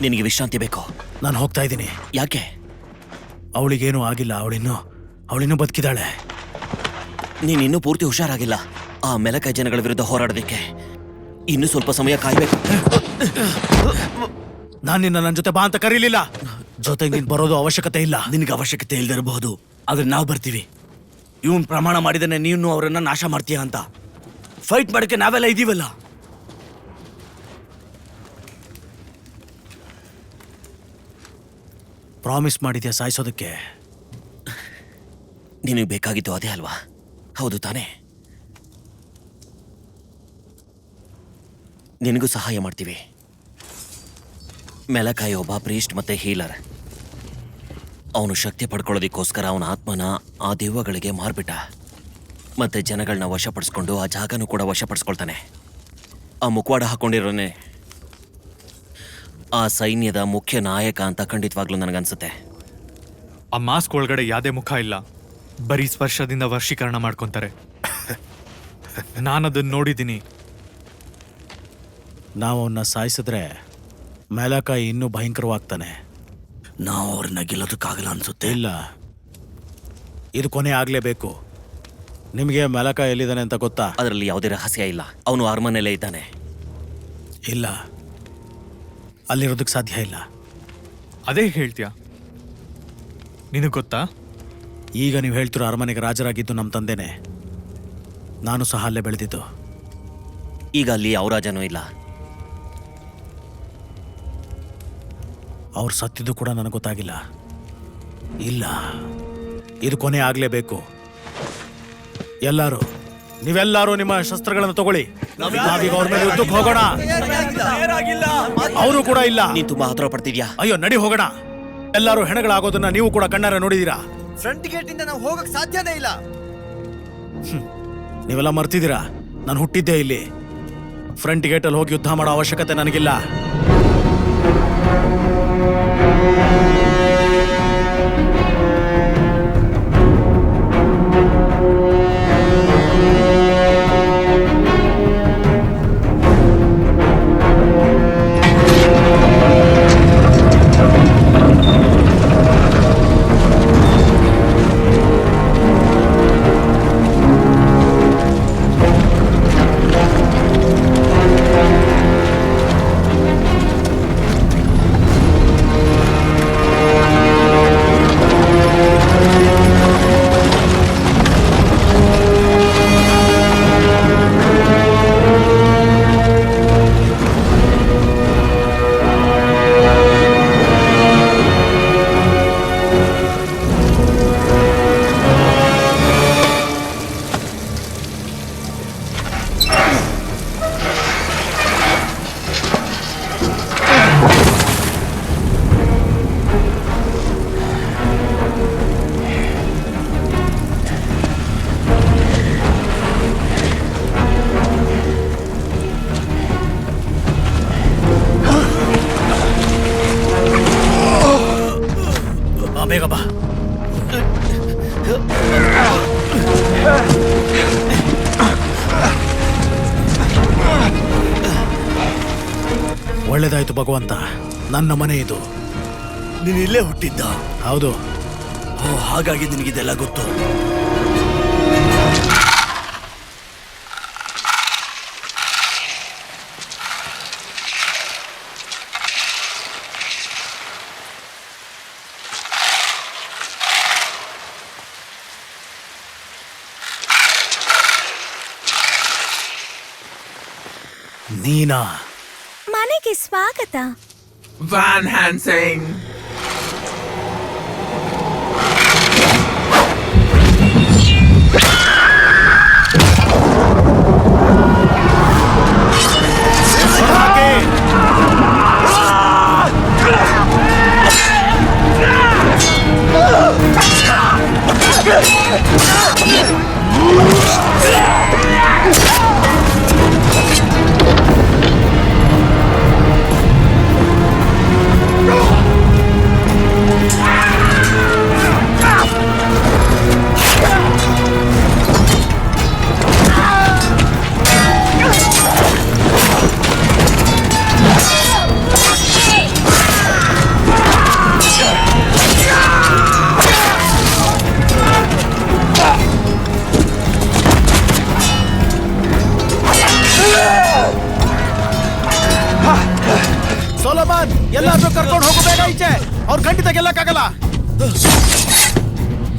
Speaker 4: ನಿನಗೆ ವಿಶ್ರಾಂತಿ ಬೇಕು.
Speaker 1: ನಾನು ಹೋಗ್ತಾ ಇದ್ದೀನಿ.
Speaker 4: ಯಾಕೆ?
Speaker 1: ಅವಳಿಗೇನೂ ಆಗಿಲ್ಲ. ಅವಳಿನ್ನೂ ಬದುಕಿದಾಳೆ.
Speaker 4: ನೀನಿನ್ನೂ ಪೂರ್ತಿ ಹುಷಾರಾಗಿಲ್ಲ. ಆ ಮೆಲಕ ಜನಗಳ ವಿರುದ್ಧ ಹೋರಾಡೋದಕ್ಕೆ ಇನ್ನೂ ಸ್ವಲ್ಪ ಸಮಯ ಕಾಯ್ಬೇಕು.
Speaker 1: ನಾನು ನನ್ನ ಜೊತೆ ಬಾ ಅಂತ ಕರೀಲಿಲ್ಲ. ಜೊತೆಗೆ ನೀನ್ ಬರೋದು ಅವಶ್ಯಕತೆ ಇಲ್ಲ.
Speaker 2: ನಿನಗೆ ಅವಶ್ಯಕತೆ ಇಲ್ದಿರಬಹುದು, ಆದ್ರೆ ನಾವು ಬರ್ತೀವಿ. ಇವನ್ ಪ್ರಮಾಣ ಮಾಡಿದಾನೆ ನೀನು ಅವರನ್ನ ನಾಶ ಮಾಡ್ತೀಯ ಅಂತ. ಫೈಟ್ ಮಾಡಕ್ಕೆ ನಾವೆಲ್ಲ ಇದೀವಲ್ಲ.
Speaker 1: ಪ್ರಾಮಿಸ್ ಮಾಡಿದ್ಯಾ ಸಾಯಿಸೋದಕ್ಕೆ?
Speaker 4: ನಿನಗೆ ಬೇಕಾಗಿದ್ದು ಅದೇ ಅಲ್ವಾ? ಹೌದು ತಾನೇ? ನಿನಗೂ ಸಹಾಯ ಮಾಡ್ತೀವಿ. ಮೆಲಕಾಯಿ ಒಬ್ಬ ಪ್ರೀಸ್ಟ್ ಮತ್ತೆ ಹೀಲರ್. ಅವನು ಶಕ್ತಿ ಪಡ್ಕೊಳ್ಳೋದಕ್ಕೋಸ್ಕರ ಅವನ ಆತ್ಮನ ಆ ದೆವ್ವಗಳಿಗೆ ಮಾರ್ಬಿಟ್ಟ. ಮತ್ತೆ ಜನಗಳನ್ನ ವಶಪಡಿಸ್ಕೊಂಡು ಆ ಜಾಗನೂ ಕೂಡ ವಶಪಡಿಸ್ಕೊಳ್ತಾನೆ. ಆ ಮುಖವಾಡ ಹಾಕೊಂಡಿರೋನೆ ಆ ಸೈನ್ಯದ ಮುಖ್ಯ ನಾಯಕ ಅಂತ ಖಂಡಿತವಾಗ್ಲೂ ನನಗನ್ಸುತ್ತೆ.
Speaker 3: ಆ ಮಾಸ್ಕ್ ಒಳಗಡೆ ಯಾವ್ದೇ ಮುಖ ಇಲ್ಲ, ಬರೀ ಸ್ಪರ್ಶದಿಂದ ವರ್ಷೀಕರಣ ಮಾಡ್ಕೊಂತಾರೆ. ನಾನದನ್ನ ನೋಡಿದ್ದೀನಿ.
Speaker 1: ನಾವು ಅವನ್ನ ಸಾಯಿಸಿದ್ರೆ ಮೇಲಕಾಯಿ ಇನ್ನೂ ಭಯಂಕರವಾಗ್ತಾನೆ.
Speaker 2: ನಾವು ಅವ್ರನ್ನ ಗೆಲ್ಲೋದಕ್ಕಾಗಲ್ಲ ಅನ್ಸುತ್ತೆ.
Speaker 1: ಇಲ್ಲ, ಇದು ಕೊನೆ ಆಗ್ಲೇಬೇಕು. ನಿಮಗೆ ಮೇಲಕಾಯಿ ಎಲ್ಲಿದ್ದಾನೆ ಅಂತ ಗೊತ್ತಾ?
Speaker 4: ಅದರಲ್ಲಿ ಯಾವುದೇ ರಹಸ್ಯ ಇಲ್ಲ. ಅವನು ಅರಮನೆಯಲ್ಲೇ ಇದ್ದಾನೆ.
Speaker 1: ಇಲ್ಲ, ಅಲ್ಲಿರೋದಕ್ಕೆ ಸಾಧ್ಯ ಇಲ್ಲ.
Speaker 3: ಅದೇ ಹೇಳ್ತೀಯಾ? ನಿನಗೆ ಗೊತ್ತಾ?
Speaker 1: ಈಗ ನೀವು ಹೇಳ್ತಿರೋ ಅರಮನೆಗೆ ರಾಜರಾಗಿದ್ದು ನಮ್ಮ ತಂದೆನೇ. ನಾನು ಸಹ ಅಲ್ಲೇ ಬೆಳೆದಿದ್ದು.
Speaker 4: ಈಗ ಅಲ್ಲಿ ಯಾವ ರಾಜನೂ ಇಲ್ಲ.
Speaker 1: ಅವ್ರು ಸತ್ತಿದ್ದು ಕೂಡ ನನಗೆ ಗೊತ್ತಾಗಿಲ್ಲ. ಇಲ್ಲ, ಇದು ಕೊನೆ ಆಗ್ಲೇಬೇಕು. ನೀವೆಲ್ಲರೂ ನಿಮ್ಮ ಶಸ್ತ್ರಗಳನ್ನು ತಗೊಳ್ಳಿ. ನಾವೀಗ ಅವ್ರ ಮೇಲೆ ಯುದ್ಧಕ್ಕೆ ಹೋಗೋಣ. ಅವರು ಕೂಡ ಇಲ್ಲ.
Speaker 4: ನೀನ್ ತುಂಬಾ ಹತ್ರ ಪಡ್ತಿದ್ಯಾ?
Speaker 1: ಅಯ್ಯೋ, ನಡಿ ಹೋಗೋಣ. ಎಲ್ಲರೂ ಹೆಣಗಳಾಗೋದನ್ನ ನೀವು ಕೂಡ ಕಣ್ಣಾರೆ ನೋಡಿದೀರಾ.
Speaker 8: ಫ್ರಂಟ್ ಗೇಟ್ ಇಂದ ನಾವು ಹೋಗಕ್ ಸಾಧ್ಯನೇ ಇಲ್ಲ.
Speaker 1: ನೀವೆಲ್ಲ ಮರ್ತಿದ್ದೀರಾ, ನಾನು ಹುಟ್ಟಿದ್ದೆ ಇಲ್ಲಿ. ಫ್ರಂಟ್ ಗೇಟಲ್ಲಿ ಹೋಗಿ ಯುದ್ಧ ಮಾಡೋ ಅವಶ್ಯಕತೆ ನನಗಿಲ್ಲ. ಒಳ್ಳೇದಾಯ್ತು ಭಗವಂತ, ನನ್ನ ಮನೆ ಇದು.
Speaker 2: ನೀನ್ ಇಲ್ಲೇ ಹುಟ್ಟಿದ್ದ?
Speaker 1: ಹೌದು.
Speaker 2: ಓ, ಹಾಗಾಗಿ ನಿನಗಿದೆಲ್ಲ ಗೊತ್ತು.
Speaker 1: ನೀನಾ?
Speaker 9: ಮನೆಗೆ ಸ್ವಾಗತ.
Speaker 12: ವ್ಯಾನ್ ಹ್ಯಾನ್ಸಿಂಗ್.
Speaker 1: ಸೋಲಮನ್, ಎಲ್ಲಾದ್ರೂ ಕರ್ಕೊಂಡು ಹೋಗಬೇಕ ಈಚೆ. ಅವ್ರು ಖಂಡಿತ ಗೆಲ್ಲಕ್ಕಾಗಲ್ಲ.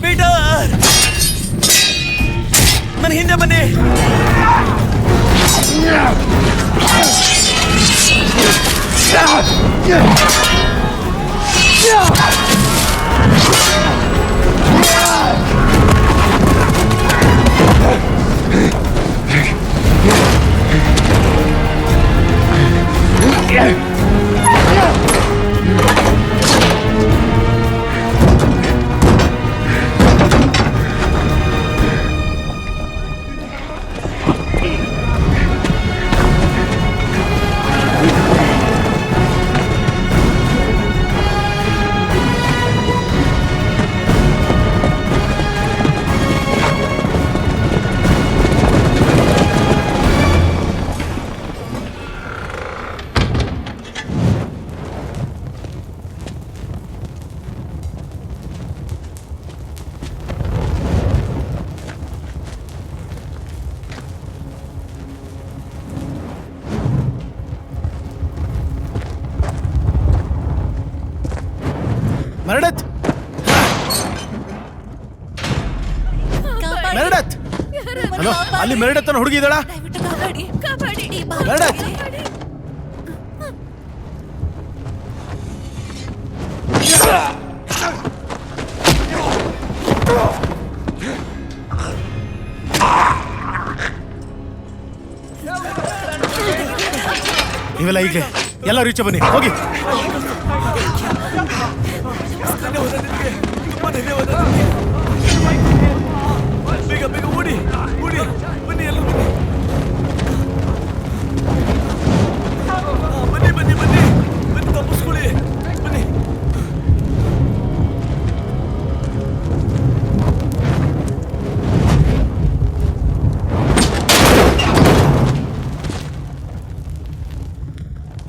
Speaker 2: ಪೀಟರ್, ನನ್ನ ಹಿಂದೆ ಬನ್ನಿ.
Speaker 1: ಮೆರಡತ್, ಮೆರಡತ್. ಹಲೋ, ಅಲ್ಲಿ ಮೆರಡತ್ ಅನ್ನೋ ಹುಡುಗಿ ಇದ್ದಾಳ? ಮೆರಡತ್, ನೀವೆಲ್ಲ ಈಗಲೇ ಎಲ್ಲರೂ ಈಚೆ ಬನ್ನಿ, ಹೋಗಿ.
Speaker 2: ಬೇಗ ಬೇಗ ಓಡಿ ಓಡಿ, ಬನ್ನಿ ಎಲ್ಲ ಬನ್ನಿ. ಬನ್ನಿ ಬನ್ನಿ ಬನ್ನಿ, ತಪ್ಪಿಸ್ಕೊಳ್ಳಿ, ಬನ್ನಿ.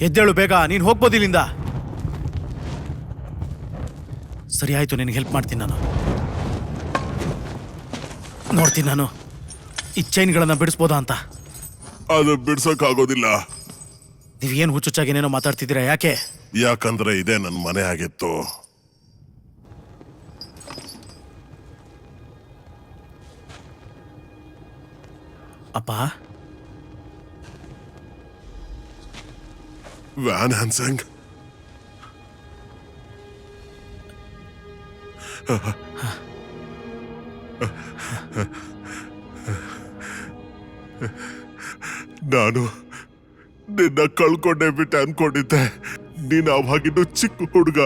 Speaker 1: ಎದ್ದೇಳು ಬೇಗ, ನೀನು ಹೋಗ್ಬೋದು ಇಲ್ಲಿಂದ. ಸರಿ ಆಯ್ತು, ನಿನಗೆ ಹೆಲ್ಪ್ ಮಾಡ್ತೀನಿ ನಾನು. ನೋಡ್ತೀನಿ ನಾನು ಈ ಚೈನ್ಗಳನ್ನ ಬಿಡಿಸ್ಬೋದಾ ಅಂತ.
Speaker 5: ಅದು ಬಿಡ್ಸೋಕ್ಕಾಗೋದಿಲ್ಲ.
Speaker 1: ನೀವೇನು ಹುಚ್ಚುಚ್ಚಾಗೇನೇನೋ ಮಾತಾಡ್ತಿದ್ದೀರಾ, ಯಾಕೆ?
Speaker 5: ಯಾಕಂದ್ರೆ ಇದೇ ನನ್ನ ಮನೆ ಆಗಿತ್ತು.
Speaker 1: ಅಪ್ಪ,
Speaker 5: ವ್ಯಾನ್ ಹ್ಯಾನ್ಸಿಂಗ್, ನಾನು ನಿನ್ನ ಕಳ್ಕೊಂಡೆ ಬಿಟ್ಟು ಅನ್ಕೊಂಡಿದ್ದೆ. ನೀನು ಅವಾಗಿನ್ನು ಚಿಕ್ಕ ಹುಡುಗ.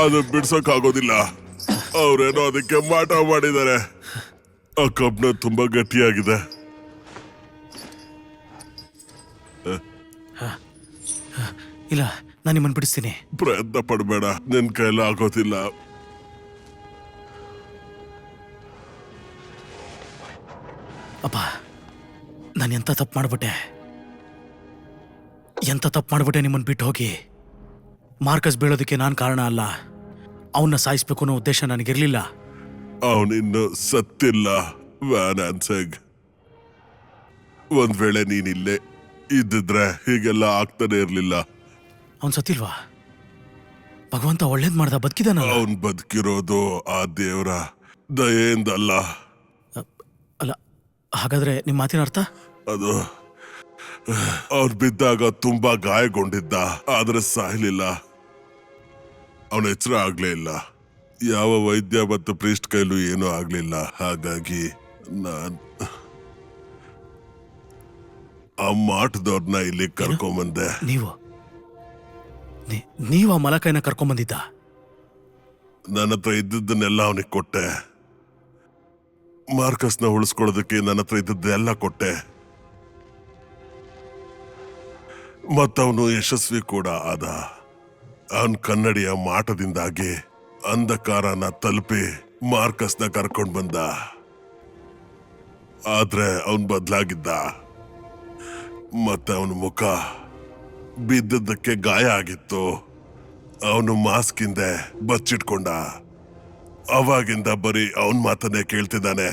Speaker 5: ಅದು ಬಿಡ್ಸೋಕ್ಕಾಗೋದಿಲ್ಲ. ಅವ್ರೇನೋ ಅದಕ್ಕೆ ಮಾಟ ಮಾಡಿದ್ದಾರೆ. ಆ ಕಬ್ನ ತುಂಬಾ ಗಟ್ಟಿಯಾಗಿದೆ.
Speaker 1: ಇಲ್ಲ, ನಾನು ನಿಮ್ಮನ್ನು ಬಿಡಿಸ್ತೀನಿ.
Speaker 5: ಪ್ರಯತ್ನ ಪಡಬೇಡ, ನಿನ್ ಕೈಲ ಆಗೋದಿಲ್ಲ.
Speaker 1: ಅಪ್ಪ, ನಾನು ಎಂತ ತಪ್ಪು ಮಾಡ್ಬಿಟ್ಟೆ ನಿಮ್ಮನ್ನು ಬಿಟ್ಟು ಹೋಗಿ. ಮಾರ್ಕಸ್ ಬೀಳೋದಕ್ಕೆ ನಾನು ಕಾರಣ ಅಲ್ಲ. ಅವನ್ನ ಸಾಯಿಸ್ಬೇಕು ಅನ್ನೋ ಉದ್ದೇಶ ನನಗಿರ್ಲಿಲ್ಲ.
Speaker 5: ಅವನಿನ್ನು ಸತ್ತಿಲ್ಲ ವ್ಯಾನ್ ಹ್ಯಾನ್ಸೆಂಗ್. ಒಂದ್ ವೇಳೆ ನೀನಿಲ್ಲೇ ಇದ್ದಿದ್ರೆ ಹೀಗೆಲ್ಲ ಆಗ್ತಾನೆ ಇರ್ಲಿಲ್ಲ.
Speaker 1: ಅವನ್ ಸತ್ತಿಲ್ವಾ? ಭಗವಂತ ಒಳ್ಳೇದ್ ಮಾಡ್ದ, ಬದುಕಿದಾನಲ್ಲ.
Speaker 5: ಅವನ್ ಬದುಕಿರೋದು ಆ ದೇವ್ರ ದಯೆಯಿಂದಲ್ಲ.
Speaker 1: ಅಲ್ಲ, ಹಾಗಾದ್ರೆ ನಿಮ್ಮ ಮಾತಿನ ಅರ್ಥ?
Speaker 5: ಅದು ಅವ್ರು ಬಿದ್ದಾಗ ತುಂಬಾ ಗಾಯಗೊಂಡಿದ್ದ, ಆದ್ರೆ ಸಾಯ್ಲಿಲ್ಲ. ಅವನ ಎಚ್ಚರ ಆಗ್ಲೇ ಇಲ್ಲ. ಯಾವ ವೈದ್ಯ ಮತ್ತು ಪ್ರೀಸ್ಟ್ ಕೈಲೂ ಏನೂ ಆಗ್ಲಿಲ್ಲ. ಹಾಗಾಗಿ ನಾನ್ ಆ ಮಾಟದವ್ರನ್ನ ಇಲ್ಲಿ ಕರ್ಕೊಂಬಂದೆ.
Speaker 1: ನೀವು ಆ ಮಲಕೈನ ಕರ್ಕೊಂಬಂದಿದ್ದ?
Speaker 5: ನನ್ನ ಹತ್ರ ಇದ್ದದ್ದನ್ನೆಲ್ಲ ಅವನಿಗೆ ಕೊಟ್ಟೆ. ಮಾರ್ಕಸ್ನ ಉಳಿಸ್ಕೊಳ್ಳೋದಕ್ಕೆ ನನ್ನ ಹತ್ರ ಇದ್ದದ್ದೆಲ್ಲ ಕೊಟ್ಟೆ. ಮತ್ತವನು ಯಶಸ್ವಿ ಕೂಡ ಆದ. ಅವನ್ ಕನ್ನಡಿಯ ಮಾಟದಿಂದಾಗಿ ಅಂಧಕಾರನ ತಲುಪಿ ಮಾರ್ಕಸ್ನ ಕರ್ಕೊಂಡ್ ಬಂದ. ಆದ್ರೆ ಅವನ್ ಬದಲಾಗಿದ್ದ. ಮತ್ತೆ ಅವನ ಮುಖ ಬಿದ್ದದ್ದಕ್ಕೆ ಗಾಯ ಆಗಿತ್ತು. ಅವನು ಮಾಸ್ಕ್ ಹಿಂದೆ ಬಚ್ಚಿಟ್ಕೊಂಡ. ಅವಾಗಿಂದ ಬರೀ ಅವನ್ ಮಾತನ್ನೇ ಕೇಳ್ತಿದ್ದಾನೆ.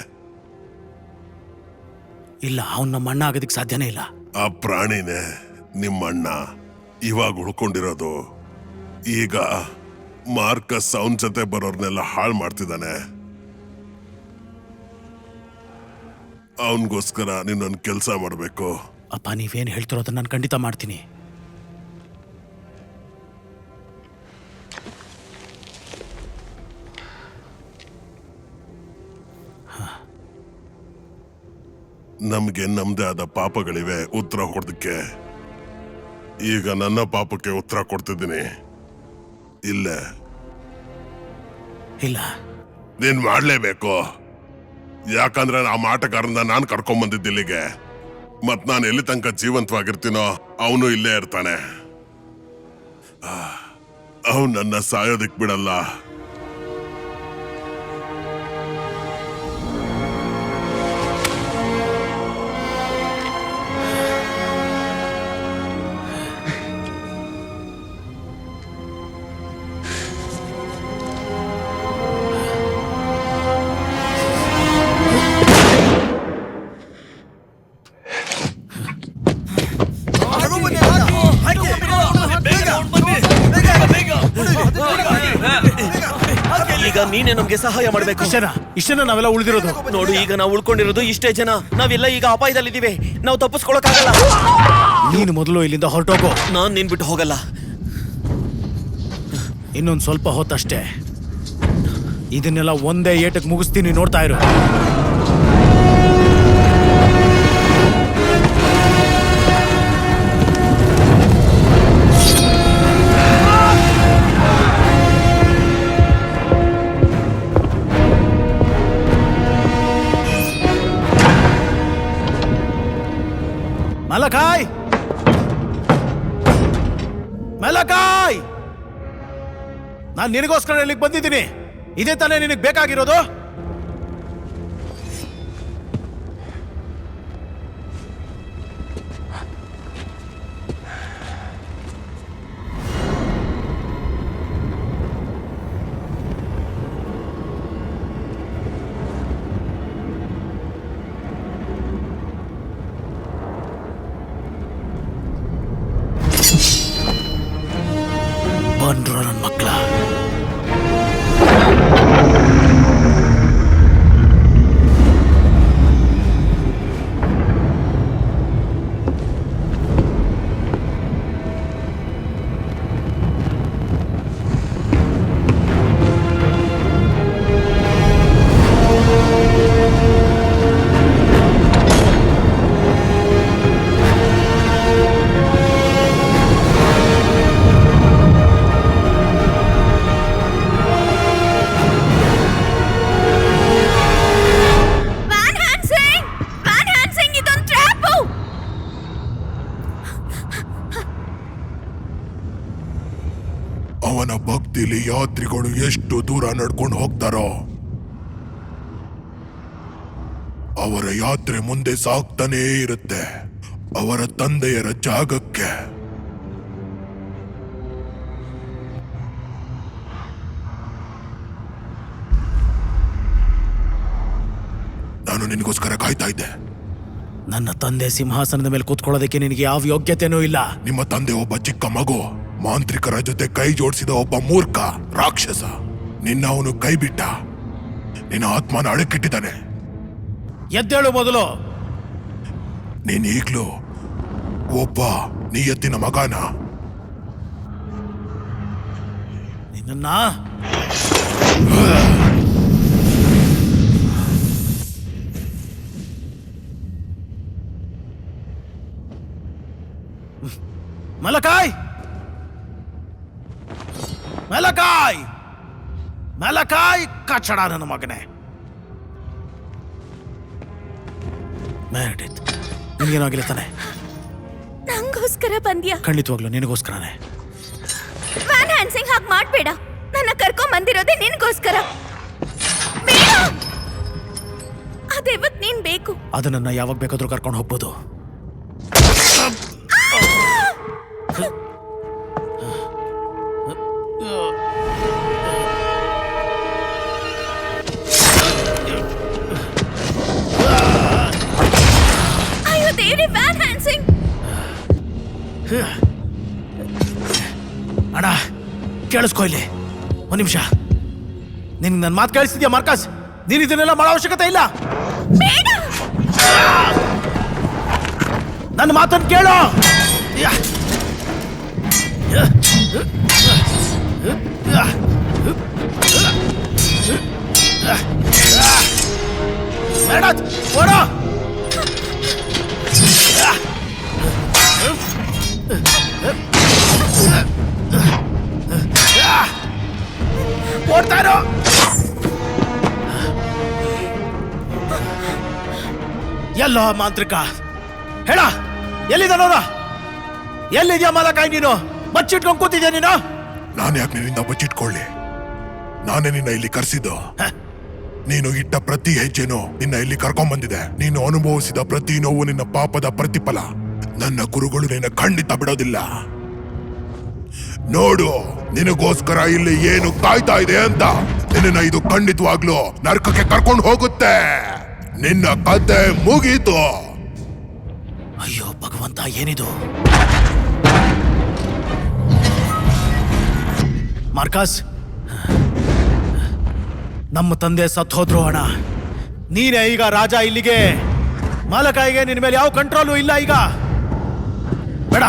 Speaker 1: ಇಲ್ಲ, ಅವನ್ ನಮ್ಮ ಅಣ್ಣ ಆಗೋದಕ್ಕೆ ಸಾಧ್ಯನೇ ಇಲ್ಲ.
Speaker 5: ಆ ಪ್ರಾಣಿನೇ ನಿಮ್ಮಣ್ಣ. ಇವಾಗ ಉಳ್ಕೊಂಡಿರೋದು. ಈಗ ಮಾರ್ಕಸ್ ಅವನ್ ಜೊತೆ ಬರೋರ್ನೆಲ್ಲ ಹಾಳು ಮಾಡ್ತಿದ್ದಾನೆ. ಅವನ್ಗೋಸ್ಕರ ನೀನೊಂದು ಕೆಲಸ ಮಾಡಬೇಕು.
Speaker 1: ಅಪ್ಪ, ನೀವೇನು ಹೇಳ್ತಿರೋದನ್ನ ನಾನು ಖಂಡಿತ ಮಾಡ್ತೀನಿ.
Speaker 5: ನಮ್ಗೆ ನಮ್ದೇ ಆದ ಪಾಪಗಳಿವೆ ಉತ್ತರ ಕೊಡೋದಕ್ಕೆ. ಈಗ ನನ್ನ ಪಾಪಕ್ಕೆ ಉತ್ತರ ಕೊಡ್ತಿದ್ದೀನಿ. ಇಲ್ಲ, ನೀನ್ ಮಾಡ್ಲೇಬೇಕು. ಯಾಕಂದ್ರೆ ಆ ಮಾಟಗಾರನ್ನ ನಾನು ಕರ್ಕೊಂಡ್ ಬಂದಿದ್ದ ಇಲ್ಲಿಗೆ. ಮತ್ ನಾನು ಎಲ್ಲಿ ತನಕ ಜೀವಂತವಾಗಿರ್ತೀನೋ ಅವನು ಇಲ್ಲೇ ಇರ್ತಾನೆ. ಅವನು ನನ್ನ ಸಾಯೋದಿಕ್ ಬಿಡಲ್ಲ.
Speaker 4: ಈಗ ನೀನೇ ನಮ್ಗೆ ಸಹಾಯ ಮಾಡ್ಬೇಕು.
Speaker 1: ಇಷ್ಟನ ನಾವೆಲ್ಲ ಉಳಿದಿರೋದು.
Speaker 4: ನೋಡು, ಈಗ ನಾವು ಉಳ್ಕೊಂಡಿರೋದು ಇಷ್ಟೇ ಜನ. ನಾವೆಲ್ಲ ಈಗ ಅಪಾಯದಲ್ಲಿದ್ದೀವಿ. ನಾವು ತಪ್ಪಿಸ್ಕೊಳಕ್ಕಾಗಲ್ಲ.
Speaker 1: ನೀನು ಮೊದಲು ಇಲ್ಲಿಂದ ಹೊರಟೋಗು.
Speaker 4: ನಾನ್ ನಿನ್ ಬಿಟ್ಟು ಹೋಗಲ್ಲ.
Speaker 1: ಇನ್ನೊಂದು ಸ್ವಲ್ಪ ಹೊತ್ತಷ್ಟೇ. ಇದನ್ನೆಲ್ಲ ಒಂದೇ ಏಟಕ್ಕೆ ಮುಗಿಸ್ತೀನಿ, ನೋಡ್ತಾ ಇರು. ಮಲಕಾಯ್, ಮಲಕಾಯ್, ನಾನು ನಿನಗೋಸ್ಕರ ಇಲ್ಲಿಗೆ ಬಂದಿದ್ದೀನಿ. ಇದೇ ತಾನೇ ನಿನಗೆ ಬೇಕಾಗಿರೋದು? ಬಂದ್ರು ನನ್ನ ಮಕ್ಕಳ.
Speaker 6: ಅವನ ಭಕ್ತಿಲಿ ಯಾತ್ರಿಗಳು ಎಷ್ಟು ದೂರ ನಡ್ಕೊಂಡು ಹೋಗ್ತಾರೋ ಅವರ ಯಾತ್ರೆ ಮುಂದೆ ಸಾಗ್ತಾನೇ ಇರುತ್ತೆ ಅವರ ತಂದೆಯರ ಜಾಗಕ್ಕೆ. ನಾನು ನಿನಗೋಸ್ಕರ ಕಾಯ್ತಾ ಇದ್ದೆ.
Speaker 1: ನನ್ನ ತಂದೆ ಸಿಂಹಾಸನದ ಮೇಲೆ ಕೂತ್ಕೊಳ್ಳೋದಕ್ಕೆ ನಿನಗೆ ಯಾವ ಯೋಗ್ಯತೆನೂ ಇಲ್ಲ.
Speaker 6: ನಿಮ್ಮ ತಂದೆ ಒಬ್ಬ ಚಿಕ್ಕ ಮಗು, ಮಾಂತ್ರಿಕರ ಜೊತೆ ಕೈ ಜೋಡಿಸಿದ ಒಬ್ಬ ಮೂರ್ಖ ರಾಕ್ಷಸ. ನಿನ್ನ ಅವನು ಕೈ ಬಿಟ್ಟ, ನಿನ್ನ ಆತ್ಮನ ಅಡಕಿಟ್ಟಿದ್ದಾನೆ.
Speaker 1: ಎದ್ದೇಳು ಮೊದಲು.
Speaker 6: ನೀನ್ ಈಗ್ಲೂ ಒಬ್ಬ ನಿಯತ್ತಿನ ಮಗನ.
Speaker 1: ನಿನ್ನ ಮಲಕಾಯ್ ಮಲಕಾಯ್ ಮಲಕಾಯ್ ಕಚಡ ನನ್ನ ಮಗನೇ. ಮೆರಿಡಿತ್, ನಿನಗೇನಾಗಿಲ್ಲ ತಾನೆ?
Speaker 9: ನಂಗೋಸ್ಕರ ಬಂದ್ಯಾ?
Speaker 1: ಖಂಡಿತವಾಗ್ಲು ನಿನಗೋಸ್ಕರನೇ.
Speaker 9: ವ್ಯಾನ್ ಹ್ಯಾನ್ಸಿಂಗ್ ಹಾಗೆ ಮಾಡ್ಬೇಡ. ನನ್ನ ಕರ್ಕೊಂಡ್ ಬಂದಿರೋದೇ ನಿನ್ಗೋಸ್ಕರ. ಬೇಡ, ಅದೇವತ್ ನೀನ್ ಬೇಕು.
Speaker 1: ಅದನ್ನ ಯಾವಾಗ ಬೇಕಾದ್ರೂ ಕರ್ಕೊಂಡು ಹೋಗ್ಬೋದು.
Speaker 9: ಅಯ್ಯೋ ದೇವ್ರಿ, ವ್ಯಾನ್ ಹ್ಯಾನ್ಸಿಂಗ್.
Speaker 1: ಅಣ್ಣ ಕೇಳಿಸ್ಕೊ ಇಲ್ಲಿ ಒಂದ್ ನಿಮಿಷ. ನಿನ್ ನನ್ನ ಮಾತು ಕೇಳಿಸ್ತಿದ್ಯಾ ಮಾರ್ಕಸ್? ನೀನ್ ಇದನ್ನೆಲ್ಲ ಮಾಡೋ ಅವಶ್ಯಕತೆ ಇಲ್ಲ.
Speaker 9: ಬೇಡ,
Speaker 1: ನನ್ನ ಮಾತನ್ನು ಕೇಳು. ಓಡೋ. ಓಡ್ತಾ ಇರೋ. ಎಲ್ಲೋ ಮಾಂತ್ರಿಕ, ಹೇಳ ಎಲ್ಲಿದ್ದಾನೋರ? ಎಲ್ಲಿದ್ಯಾ ಮಲಕಾಯ್? ನೀನು ಬಚ್ಚಿಟ್ಕೊಂಡು ಕೂತಿದ್ಯಾ ನೀನು?
Speaker 6: ನಾನು ಯಾಕೆ ನಿನ್ನಿಂದ ಬಚ್ಚಿಟ್ಕೊಳ್ಳಿ? ನಾನೇ ನಿನ್ನ ಇಲ್ಲಿ ಕರೆಸಿದ್ದು. ನೀನು ಇಟ್ಟ ಪ್ರತಿ ಹೆಜ್ಜೆನೂ ನಿನ್ನ ಇಲ್ಲಿ ಕರ್ಕೊಂಡ್ ಬಂದಿದೆ. ನೀನು ಅನುಭವಿಸಿದ ಪ್ರತಿ ನೋವು ನಿನ್ನ ಪಾಪದ ಪ್ರತಿಫಲ. ನನ್ನ ಗುರುಗಳು ನಿನ್ನ ಖಂಡಿತ ಬಿಡೋದಿಲ್ಲ. ನೋಡು, ನಿನಗೋಸ್ಕರ ಇಲ್ಲಿ ಏನು ಕಾಯ್ತಾ ಇದೆ ಅಂತ. ನಿನ್ನ ಇದು ಖಂಡಿತವಾಗ್ಲೂ ನರಕಕ್ಕೆ ಕರ್ಕೊಂಡು ಹೋಗುತ್ತೆ. ನಿನ್ನ ಕತೆ ಮುಗೀತು.
Speaker 1: ಅಯ್ಯೋ ಭಗವಂತ, ಏನಿದು? ಮಾರ್ಕಸ್, ನಮ್ಮ ತಂದೆ ಸತ್ ಹೋದ್ರು ಅಣ್ಣ. ನೀನೇ ಈಗ ರಾಜ ಇಲ್ಲಿಗೆ. ಮಾಲಕಾಯಿಗೆ ನಿನ್ನ ಮೇಲೆ ಯಾವ ಕಂಟ್ರೋಲು ಇಲ್ಲ ಈಗ. ಬೇಡ.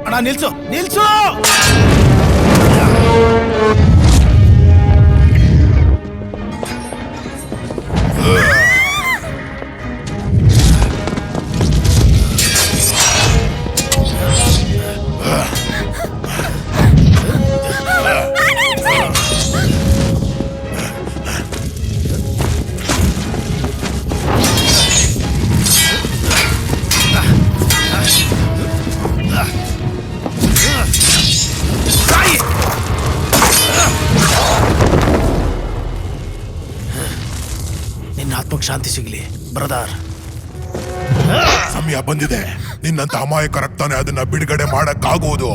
Speaker 1: ಅಣ್ಣ ನಿಲ್ಸು, ನಿಲ್ಸು. ನಿನ್ನ ಆತ್ಮಕ್ಕೆ ಶಾಂತಿ ಸಿಗ್ಲಿ ಬ್ರದರ್.
Speaker 6: ಸಮಯ ಬಂದಿದೆ. ನಿನ್ನಂತ ಅಮಾಯಕ ರಕ್ತಾನೆ ಅದನ್ನ ಬಿಡುಗಡೆ ಮಾಡಕ್ಕಾಗುವುದು.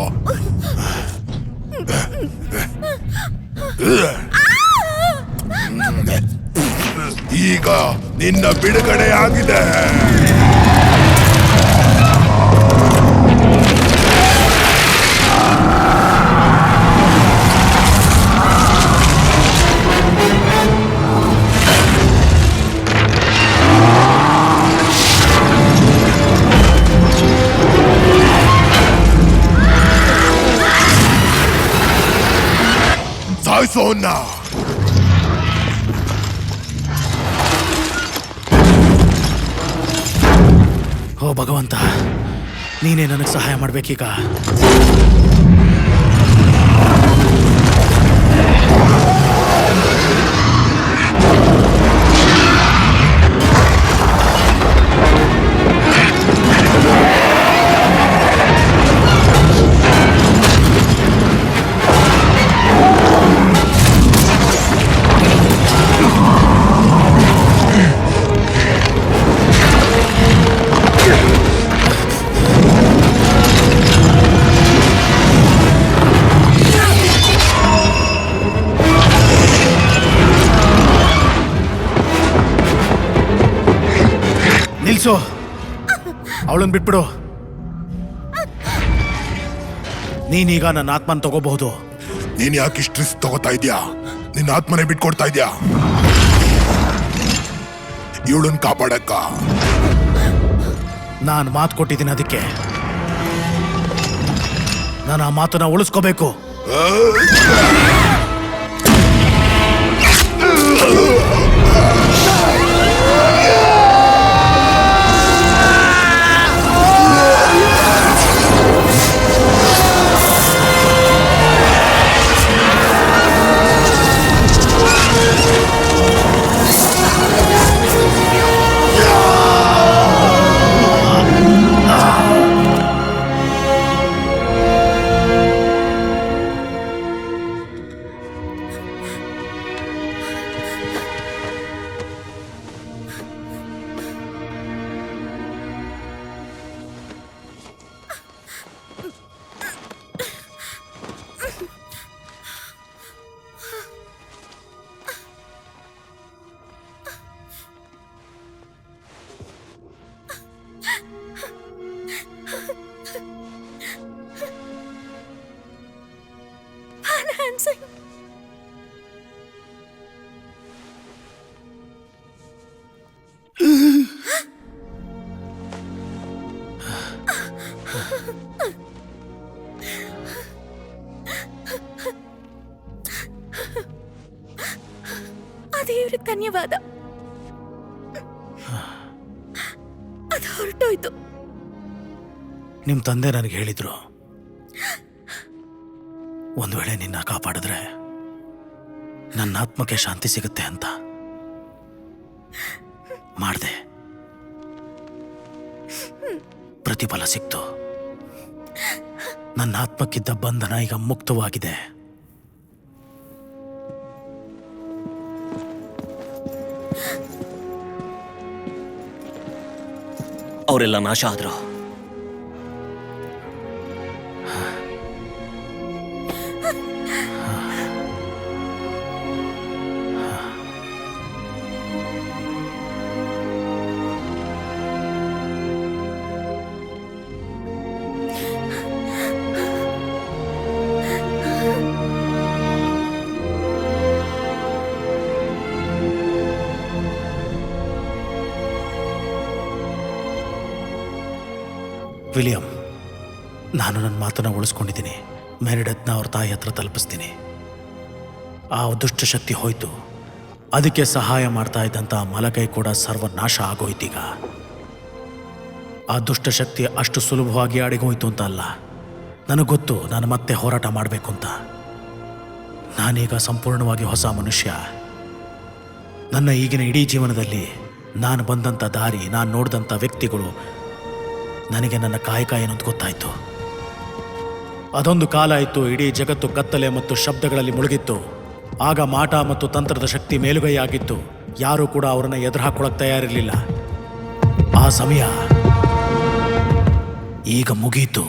Speaker 6: ಈಗ ನಿನ್ನ ಬಿಡುಗಡೆ ಆಗಿದೆ. ಸಾಯಿಸೋನ್ನ.
Speaker 1: ಓ ಭಗವಂತ, ನೀನೇ ನನಗೆ ಸಹಾಯ ಮಾಡ್ಬೇಕೀಗ. ನಿಲ್ಸು, ಅವಳನ್ನು ಬಿಟ್ಬಿಡು. ನೀನೀಗ ನನ್ನ ಆತ್ಮನ್ ತಗೋಬಹುದು.
Speaker 6: ನೀನ್ ಯಾಕೆ ಇಷ್ಟು ರಿಸ್ಕ್ ತಗೋತಾ ಇದ್ಯಾ? ನಿನ್ನ ಆತ್ಮನೇ ಬಿಟ್ಕೊಡ್ತಾ ಇದ್ಯಾ ಇವಳನ್ನ ಕಾಪಾಡಕ್ಕ?
Speaker 1: ನಾನು ಮಾತು ಕೊಟ್ಟಿದ್ದೀನಿ, ಅದಕ್ಕೆ ನಾನು ಆ ಮಾತನ್ನ ಉಳಿಸ್ಕೋಬೇಕು.
Speaker 9: ದೇವ್ರಿಗೆ ಧನ್ಯವಾದ. ಅದು ಹೊರಟೋಯ್ತು.
Speaker 1: ನಿಮ್ಮ ತಂದೆ ನನಗೆ ಹೇಳಿದ್ರು, ಒಂದು ವೇಳೆ ನಿನ್ನ ಕಾಪಾಡಿದ್ರೆ ನನ್ನ ಆತ್ಮಕ್ಕೆ ಶಾಂತಿ ಸಿಗುತ್ತೆ ಅಂತ. ಮಾಡಿದೆ, ಪ್ರತಿಫಲ ಸಿಕ್ತು. ನನ್ನ ಆತ್ಮಕ್ಕಿದ್ದ ಬಂಧನ ಈಗ ಮುಕ್ತವಾಗಿದೆ.
Speaker 4: ಅವರೆಲ್ಲ ನಾಶ ಆದ್ರು.
Speaker 1: ವಿಲಿಯಂ, ನಾನು ನನ್ನ ಮಾತನ್ನು ಉಳಿಸ್ಕೊಂಡಿದ್ದೀನಿ. ಮೆರಿಡತ್ನ ಅವ್ರ ತಾಯಿ ಹತ್ರ ತಲುಪಿಸ್ತೀನಿ. ಆ ದುಷ್ಟಶಕ್ತಿ ಹೋಯ್ತು. ಅದಕ್ಕೆ ಸಹಾಯ ಮಾಡ್ತಾ ಇದ್ದಂಥ ಮಲಕೈ ಕೂಡ ಸರ್ವನಾಶ ಆಗೋಯ್ತೀಗ. ಆ ದುಷ್ಟಶಕ್ತಿ ಅಷ್ಟು ಸುಲಭವಾಗಿ ಅಡಿಗೋಯ್ತು ಅಂತ ಅಲ್ಲ. ನನಗೆ ಗೊತ್ತು, ನಾನು ಮತ್ತೆ ಹೋರಾಟ ಮಾಡಬೇಕು ಅಂತ. ನಾನೀಗ ಸಂಪೂರ್ಣವಾಗಿ ಹೊಸ ಮನುಷ್ಯ. ನನ್ನ ಈಗಿನ ಇಡೀ ಜೀವನದಲ್ಲಿ ನಾನು ಬಂದಂಥ ದಾರಿ, ನಾನು ನೋಡಿದಂಥ ವ್ಯಕ್ತಿಗಳು, ನನಗೆ ನನ್ನ ಕಾಯಕ ಏನಂತ ಗೊತ್ತಾಯಿತು. ಅದೊಂದು ಕಾಲ ಇತ್ತು, ಇಡೀ ಜಗತ್ತು ಕತ್ತಲೆ ಮತ್ತು ಶಬ್ದಗಳಲ್ಲಿ ಮುಳುಗಿತ್ತು. ಆಗ ಮಾಟ ಮತ್ತು ತಂತ್ರದ ಶಕ್ತಿ ಮೇಲುಗೈಯಾಗಿತ್ತು. ಯಾರೂ ಕೂಡ ಅವರನ್ನ ಎದುರು ಹಾಕೊಳ್ಳೋಕೆ ತಯಾರಿರಲಿಲ್ಲ. ಆ ಸಮಯ ಈಗ ಮುಗೀತು.